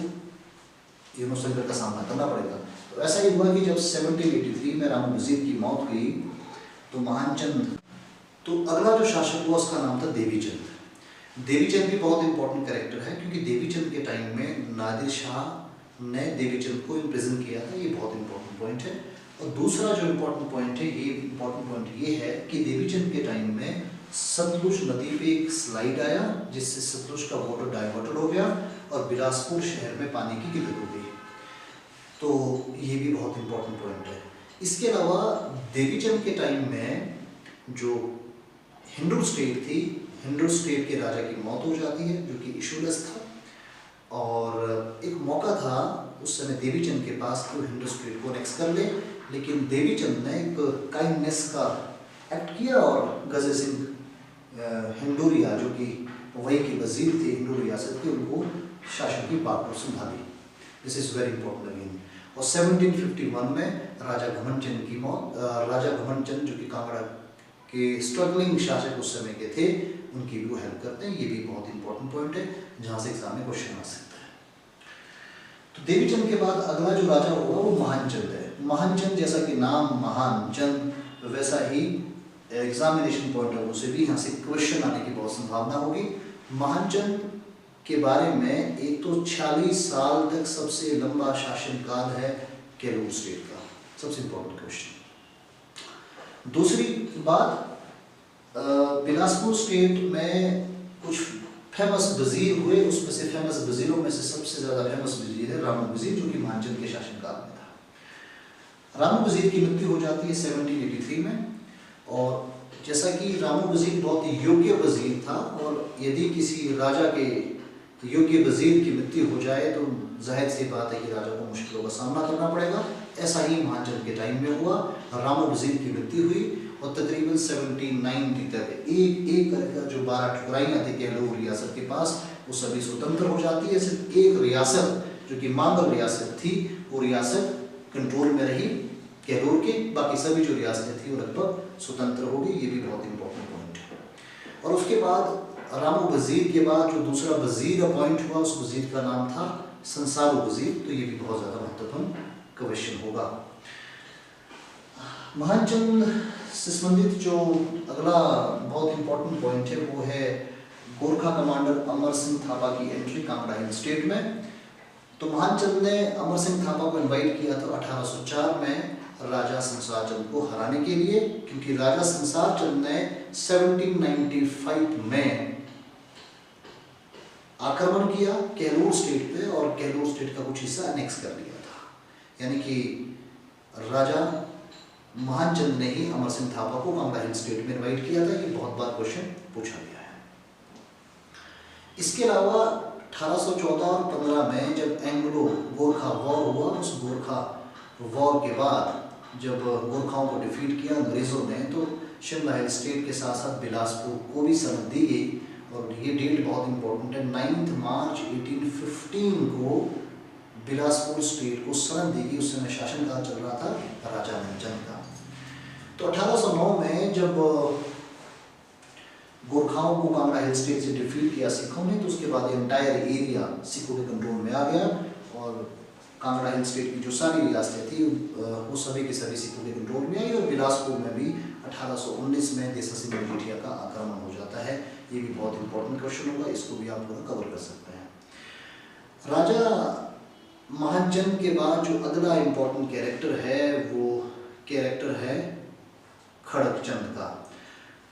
A: संकट का सामना करना पड़ेगा। तो ऐसा ही हुआ कि जब 1783 में रामू वजीर की मौत हुई तो महानचंद, तो अगला जो शासक हुआ उसका नाम था देवीचंद। देवीचंद भी बहुत इंपॉर्टेंट कैरेक्टर है, क्योंकि देवीचंद के टाइम में नादिर शाह ने देवी चंद को इम्प्रिजन किया था, ये बहुत इंपॉर्टेंट पॉइंट है। और दूसरा जो इम्पोर्टेंट पॉइंट है, ये इम्पोर्टेंट पॉइंट ये है कि देवी चंद के टाइम में सतलुज नदी पे एक स्लाइड आया जिससे सतलुज का वाटर डाइवर्टेड हो गया और बिलासपुर शहर में पानी की किल्लत हो गई। तो ये भी बहुत इंपॉर्टेंट पॉइंट है। इसके अलावा देवी चंद के टाइम में जो हिंदू स्टेट थी, हिंदू स्टेट के राजा की मौत हो जाती है जो कि इशूलेस था, और एक मौका था उस समय देवी चंद के पास तो हिंदू स्टेट को नेक्स्ट कर ले, लेकिन देवी चंद ने एक काइंडनेस का एक्ट किया और गजर सिंह हिंडूरिया जो कि वही के वजीर थे हिंदू रियासत के, उनको शासन की बात को संभाली। This is very important again. और 1751 में राजा घमंड चंद की मौत, राजा घमंड चंद जो कि कांगड़ा के स्ट्रगलिंग शासक उस समय के थे, उनकी भी वो हेल्प करते हैं। ये भी बहुत इंपॉर्टेंट पॉइंट है जहाँ से एग्जाम में क्वेश्चन आ सकता है। तो देवी चंद के बाद अगला जो राजा होगा वो महान चंद है। महान चंद जैसा कि नाम महान चंद, वैसा ही एग्जामिनेशन पॉइंट ऑफ व्यू से भी यहाँ से क्वेश्चन आने की बहुत संभावना होगी। महान चंद के बारे में एक तो 46 साल तक सबसे लंबा शासनकाल है केलूर स्टेट का, सबसे इंपॉर्टेंट क्वेश्चन। दूसरी बात, बिलासपुर स्टेट में कुछ फेमस वजीर हुए, उसमें से फेमस वजीरों में से सबसे ज़्यादा फेमस वजीर है रामू वजीर जो कि महानचंद के शासनकाल में था। रामू वजीर की मृत्यु हो जाती है 1783 में, और जैसा कि रामू वजीर बहुत ही योग्य वजीर था, और यदि किसी राजा के योग्य वजीर की मृत्यु हो जाए तो जाहिर सी बात है कि राजा को मुश्किलों का सामना करना पड़ेगा। ऐसा ही महानचंद के टाइम में हुआ, रामू वजीर की मृत्यु हुई और तकरीबन 1790 तक एक करके जो 12 ठकुराइयाँ थी केलूर रियासत के पास, वो सभी स्वतंत्र हो जाती है। सिर्फ एक रियासत जो कि मांगल रियासत थी, वो रियासत कंट्रोल में रही केलूर के, बाकी सभी जो रियासतें थी वो लगभग स्वतंत्र हो गई। ये भी बहुत इंपॉर्टेंट पॉइंट है। और उसके बाद रामू वजीर के बाद जो दूसरा वजीर अपॉइंट हुआ, उस वजीर का नाम था संसारू वजीर। तो ये भी बहुत ज़्यादा महत्वपूर्ण क्वेश्चन होगा। महानचंद से संबंधित जो अगला बहुत इंपॉर्टेंट पॉइंट है वो है गोरखा कमांडर अमर सिंह थापा की एंट्री कांगड़ा हिल स्टेट में। तो महानचंद ने अमर सिंह थापा को इनवाइट किया था 1804 में राजा संसार चंद को हराने के लिए, क्योंकि राजा संसार चंद ने 1795 में आक्रमण किया केलूर स्टेट पे और केलूर स्टेट का कुछ हिस्सा एनेक्स कर लिया था। यानी कि राजा महानचंद ने ही अमर सिंह थापा को कांगड़ा हिल स्टेट में इनवाइट किया था। ये बहुत बार क्वेश्चन पूछा गया है। इसके अलावा 1814 और 15 में जब एंग्लो गोरखा वॉर हुआ, उस गोरखा वॉर के बाद जब गोरखाओं को डिफीट किया अंग्रेज़ों ने, तो शिमला हिल स्टेट के साथ साथ बिलासपुर को भी सनद दी गई। और ये डेट बहुत इंपॉर्टेंट है, 9 मार्च 1815 को बिलासपुर स्टेट को सनद दी गई। उस समय शासनकाल चल रहा था राजा नंदचंद का। तो 1809 में जब गोरखाओं को कांगड़ा हिल स्टेट से डिफीट किया सिखों ने, तो उसके बाद एंटायर एरिया सिखों के कंट्रोल में आ गया और कांगड़ा हिल स्टेट की जो सारी रियासतें थी वो सभी के सभी सिखों के कंट्रोल में आई। और बिलासपुर में भी 1819 में देसा सिंह मजीठिया का आक्रमण हो जाता है। ये भी बहुत इंपॉर्टेंट क्वेश्चन होगा, इसको भी आप पूरा कवर कर सकते हैं। राजा महानचंद के बाद जो अगला इंपॉर्टेंट कैरेक्टर है वो कैरेक्टर है खड़कचंद का।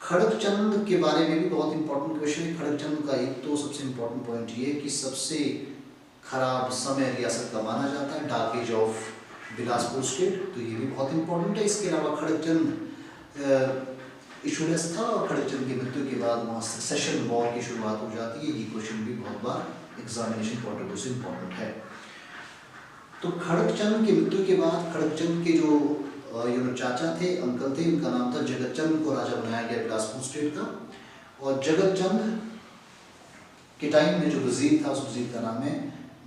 A: खड़कचंद के बारे में भी बहुत इंपॉर्टेंट क्वेश्चन है। खड़कचंद का एक तो सबसे इंपॉर्टेंट पॉइंट ये कि सबसे खराब समय रियासत का माना जाता है, dark age of Bilaspur state, तो ये भी बहुत इंपॉर्टेंट है। इसके अलावा खड़कचंद इशूलेस था और खड़कचंद की मृत्यु के बाद वहाँ सक्सेशन वॉर की शुरुआत हो जाती है। ये क्वेश्चन भी बहुत बार एग्जामिनेशन पॉइंट ऑफ व्यू से इम्पॉर्टेंट है। तो खड़कचंद की मृत्यु के बाद खड़कचंद के जो चाचा थे, अंकल थे, उनका नाम था जगतचंद, को राजा बनाया गया बिलासपुर स्टेट का। और जगतचंद के टाइम में जो वजीर था, उस वजीर का नाम है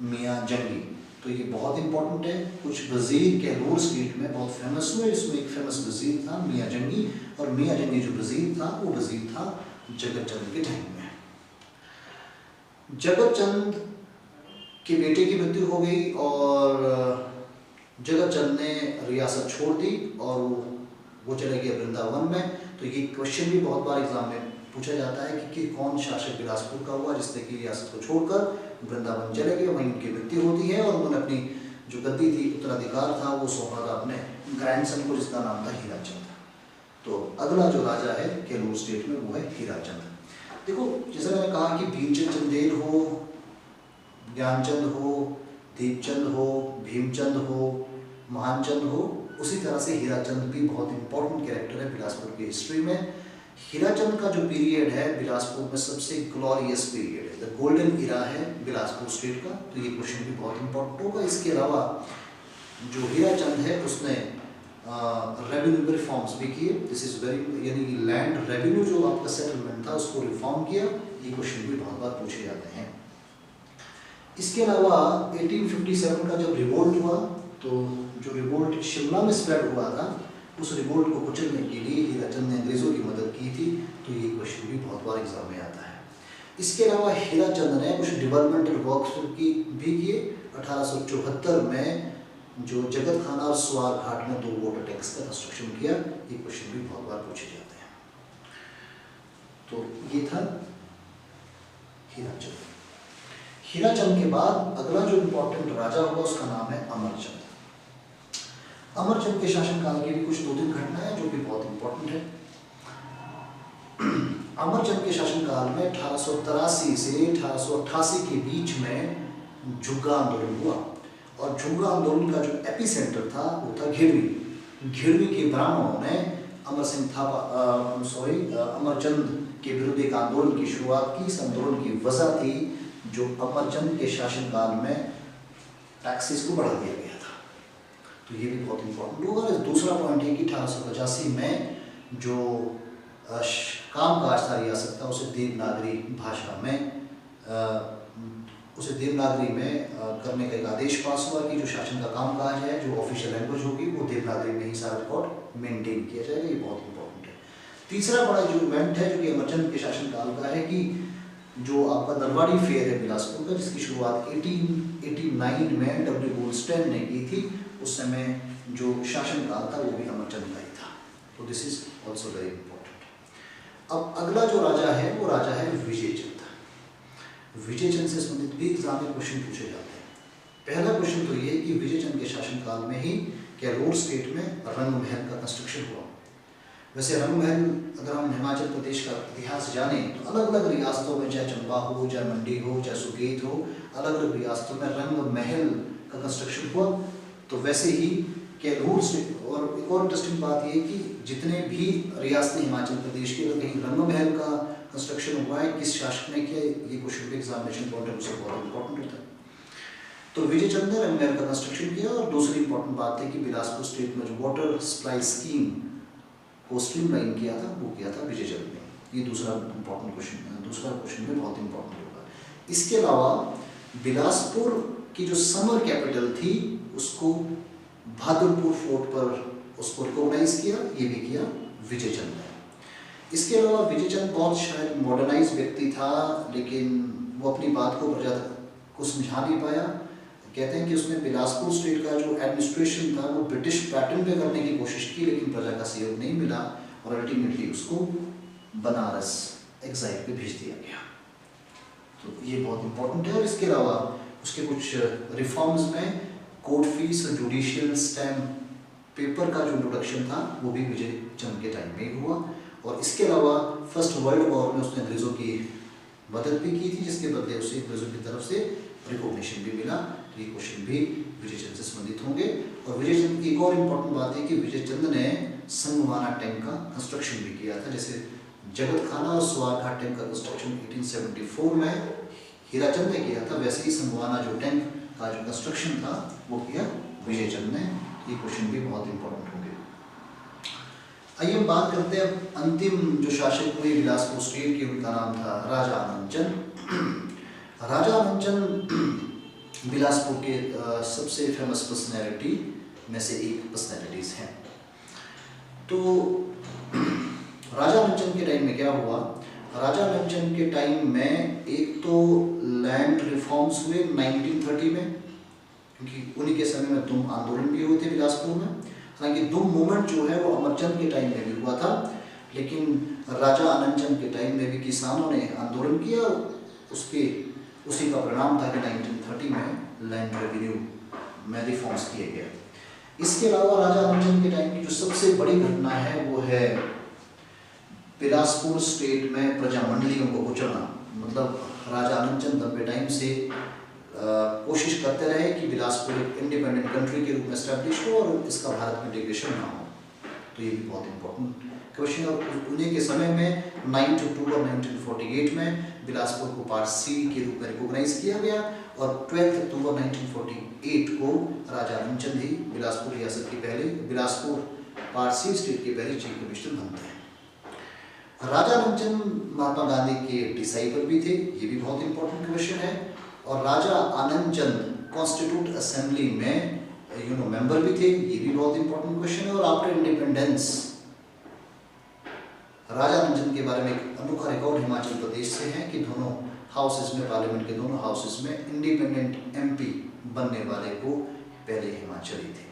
A: मियाँ जंगी। तो ये बहुत इंपॉर्टेंट है। कुछ वजीर केलूर स्टेट में बहुत फेमस हुए, इसमें एक फेमस वजीर था मियाँ जंगी, और मियाँ जंगी जो वजीर था वो वजीर था जगतचंद के टाइम में। जगतचंद के बेटे की मृत्यु हो गई और जगतचंद ने रियासत छोड़ दी और वो चले गए वृंदावन में। तो ये क्वेश्चन भी बहुत बार एग्जाम में पूछा जाता है कि कौन शासक बिलासपुर का हुआ जिसने की रियासत को छोड़कर वृंदावन चले गए, वहीं उनकी मृत्यु होती है और उन्होंने अपनी जो गद्दी थी, उत्तराधिकार था, वो सौंपा था अपने ग्रैंडसन को जिसका नाम था हीराचंद। तो अगला जो राजा है केलूर स्टेट में वो है हीराचंद। देखो जैसा मैंने कहा कि भीमचंद चंदेल हो, ज्ञानचंद हो, दीपचंद हो, भीमचंद हो, महानचंद हो, उसी तरह से हीराचंद भी बहुत इंपॉर्टेंट कैरेक्टर है बिलासपुर की हिस्ट्री में। हीराचंद का जो पीरियड है बिलासपुर में सबसे ग्लोरियस पीरियड है, द गोल्डन इरा है बिलासपुर स्टेट का, तो ये क्वेश्चन भी बहुत इंपॉर्टेंट होगा। इसके अलावा जो हीराचंद है उसने रेवेन्यू रिफॉर्म्स भी किए, दिस इज वेरी, यानी लैंड रेवेन्यू जो आपका सेटलमेंट था उसको रिफॉर्म किया, ये क्वेश्चन भी बहुत बार पूछे जाते हैं। इसके अलावा 1857 का जब रिवोल्ट हुआ, तो जो रिवोल्ट शिमला में स्प्रेड हुआ था, उस रिवोल्ट को कुचलने के लिए हीराचंद ने अंग्रेजों की मदद की थी, तो ये क्वेश्चन भी बहुत बार एग्जाम में आता है। इसके अलावा हीराचंद ने कुछ डेवलपमेंटल वर्क्स भी किए। 1874 में जो जगत खाना और स्वार घाट में 2 वाटर टैंक्स का कंस्ट्रक्शन किया, ये क्वेश्चन भी बहुत बार पूछे जाते हैं। तो ये था हीराचंद। हीराचंद के बाद अगला जो इंपॉर्टेंट राजा होगा उसका नाम है अमरचंद। अमरचंद के शासनकाल की भी कुछ 2-3 घटनाएं जो कि बहुत इंपॉर्टेंट है। अमरचंद के शासनकाल में 1883 से 1888 के बीच में झुग्गा आंदोलन हुआ, और झुग्गा आंदोलन का जो एपिसेंटर था वो था घेरवी। घेरवी के ब्राह्मणों ने अमरचंद के विरुद्ध एक आंदोलन की शुरुआत की। इस आंदोलन की वजह थी जो अमरचंद के शासनकाल में टैक्सेस को बढ़ा दिया गया था, तो ये भी बहुत इंपॉर्टेंट होगा। दूसरा पॉइंट है कि 1885 में जो कामकाज था रियासत का, उसे देवनागरी भाषा में करने का एक आदेश पास हुआ कि जो शासन का कामकाज है, जो ऑफिशियल लैंग्वेज होगी, वो देवनागरी में ही सारा रिकॉर्ड मेंटेन किया जाएगा, ये बहुत इंपॉर्टेंट है। तीसरा बड़ा जो इवेंट है जो कि अमरचंद के शासनकाल का है, कि जो आपका दरबारी फेयर है बिलासपुर का, जिसकी शुरुआत 1889 में डब्ल्यू गोल्डस्टेन ने की थी, उस समय जो शासनकाल था वो भी अमरचंद का ही था, तो this is also very important. अब अगला जो राजा है वो राजा है विजयचंद। विजयचंद से संबंधित भी एग्जाम में क्वेश्चन पूछे जाते हैं। पहला क्वेश्चन तो ये कि विजयचंद के शासनकाल में ही केलोर स्टेट में रंग महल का कंस्ट्रक्शन हुआ। वैसे रंग महल, अगर हम हिमाचल प्रदेश का इतिहास जानें तो अलग अलग रियासतों में, चाहे चंबा हो, चाहे मंडी हो, चाहे सुकेत हो, अलग अलग रियासतों में रंग महल का कंस्ट्रक्शन हुआ। तो वैसे ही केलोर स्टेट, और एक और इंटरेस्टिंग बात ये कि जितने भी रियासतें हिमाचल प्रदेश के, अगर कहीं रंग महल का कंस्ट्रक्शन हुआ है, किस शासक ने किया, ये question examination point of view से बहुत इंपॉर्टेंट होता है। तो विजयचंद ने रंग महल का कंस्ट्रक्शन किया। और दूसरी इंपॉर्टेंट बात है कि बिलासपुर स्टेट में जो वाटर सप्लाई स्कीम को स्ट्रीमलाइन किया था, वो किया था विजयचंद ने। ये दूसरा इंपॉर्टेंट क्वेश्चन, दूसरा क्वेश्चन भी बहुत इंपॉर्टेंट होगा। इसके अलावा बिलासपुर की जो समर कैपिटल थी, उसको भागलपुर फोर्ट पर उसको रिकॉग्नाइज किया, ये भी किया विजयचंद ने। इसके अलावा विजयचंद बहुत शायद मॉडर्नाइज व्यक्ति था, लेकिन वो अपनी बात को प्रजा को समझा नहीं पाया। कहते हैं कि उसने बिलासपुर स्टेट का जो एडमिनिस्ट्रेशन था वो ब्रिटिश पैटर्न पे करने की कोशिश की, लेकिन प्रजा का सहयोग नहीं मिला और अल्टीमेटली उसको बनारस एग्जाइल पे भेज दिया गया। तो ये बहुत इंपॉर्टेंट है। और इसके अलावा उसके कुछ रिफॉर्म्स में कोर्ट फीस और जुडिशियल स्टैम्प पेपर का जो इंट्रोडक्शन था वो भी विजयचंद के टाइम में हुआ। और इसके अलावा फर्स्ट वर्ल्ड वॉर में उसने अंग्रेज़ों की मदद भी की थी, जिसके बदले उसे अंग्रेज़ों की तरफ से रिकॉग्निशन भी मिला। तो ये क्वेश्चन भी विजयचंद से संबंधित होंगे। और विजयचंद की एक और इम्पोर्टेंट बात है कि विजयचंद ने संगवाना टैंक का कंस्ट्रक्शन भी किया था। जैसे जगत खाना और स्वार घाट टैंक का कंस्ट्रक्शन 1874 में हीराचंद ने किया था, वैसे ही संगवाना जो टैंक का जो कंस्ट्रक्शन था वो किया विजयचंद ने। ये क्वेश्चन भी बहुत इंपॉर्टेंट होंगे। आइए हम बात करते हैं अब अंतिम जो शासक हुए बिलासपुर स्टेट के, उनका नाम था राजा आनंदचंद। राजा आनंदचंद बिलासपुर के सबसे फेमस पर्सनैलिटी में से एक पर्सनैलिटीज हैं। तो राजा आनंदचंद के टाइम में क्या हुआ? राजा आनंदचंद के टाइम में एक तो लैंड रिफॉर्म्स हुए 1930 में, क्योंकि उन्हीं के समय में दुम आंदोलन भी हुए थे बिलासपुर में। हालांकि दुम मूवमेंट जो है वो अमरचंद के टाइम में भी हुआ था, लेकिन राजा आनंद चंद के टाइम में भी किसानों ने आंदोलन किया, उसी का परिणाम था कि 1930 में लैंड रेवेन्यू में रिफॉर्म्स किए गए। इसके अलावा राजा आनंद चंद के टाइम की जो सबसे बड़ी घटना है वो है बिलासपुर स्टेट में प्रजा मंडलियों को कुचलना। मतलब राजा आनंद चंद लंबे टाइम से कोशिश करते रहे कि बिलासपुर एक इंडिपेंडेंट कंट्री के रूप में एस्टैब्लिश हो और इसका भारत में इंटीग्रेशन ना हो। तो ये भी बहुत इंपॉर्टेंट क्वेश्चन है। और उन्हीं के समय में 9 अक्टूबर 1948 में बिलासपुर को पार्ट सी के रूप में रिकॉग्नाइज किया गया और 12 अक्टूबर 1948 को राजा आनंद चंद ही बिलासपुर रियासत के पहले, बिलासपुर पार्ट सी स्टेट के पहले चीफ मिनिस्टर बनते हैं। राजा आनंद चंद महात्मा गांधी के डिसाइपल भी थे, ये भी बहुत इंपॉर्टेंट क्वेश्चन है। और राजा आनंद चंद कॉन्स्टिट्यूट असेंबली में मेंबर भी थे, ये भी बहुत इंपॉर्टेंट क्वेश्चन है। और आफ्टर इंडिपेंडेंस राजा आनंद चंद के बारे में एक अनोखा रिकॉर्ड हिमाचल प्रदेश से है कि दोनों हाउसेस में, पार्लियामेंट के दोनों हाउसेस में इंडिपेंडेंट एमपी बनने वाले वो पहले हिमाचली थे।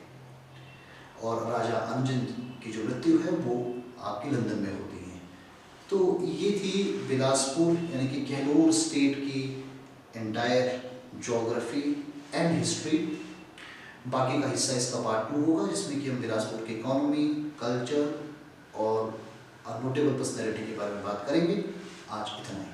A: और राजा आनंद चंद की जो मृत्यु है वो आपकी लंदन में होती है। तो ये थी बिलासपुर यानी कि कैलोर स्टेट की एंटायर ज्योग्राफी एंड हिस्ट्री। बाकी का हिस्सा इसका पार्ट 2 होगा, जिसमें कि हम बिलासपुर की इकोनॉमी, कल्चर और नोटेबल पर्सनैलिटी के बारे में बात करेंगे। आज इतना ही।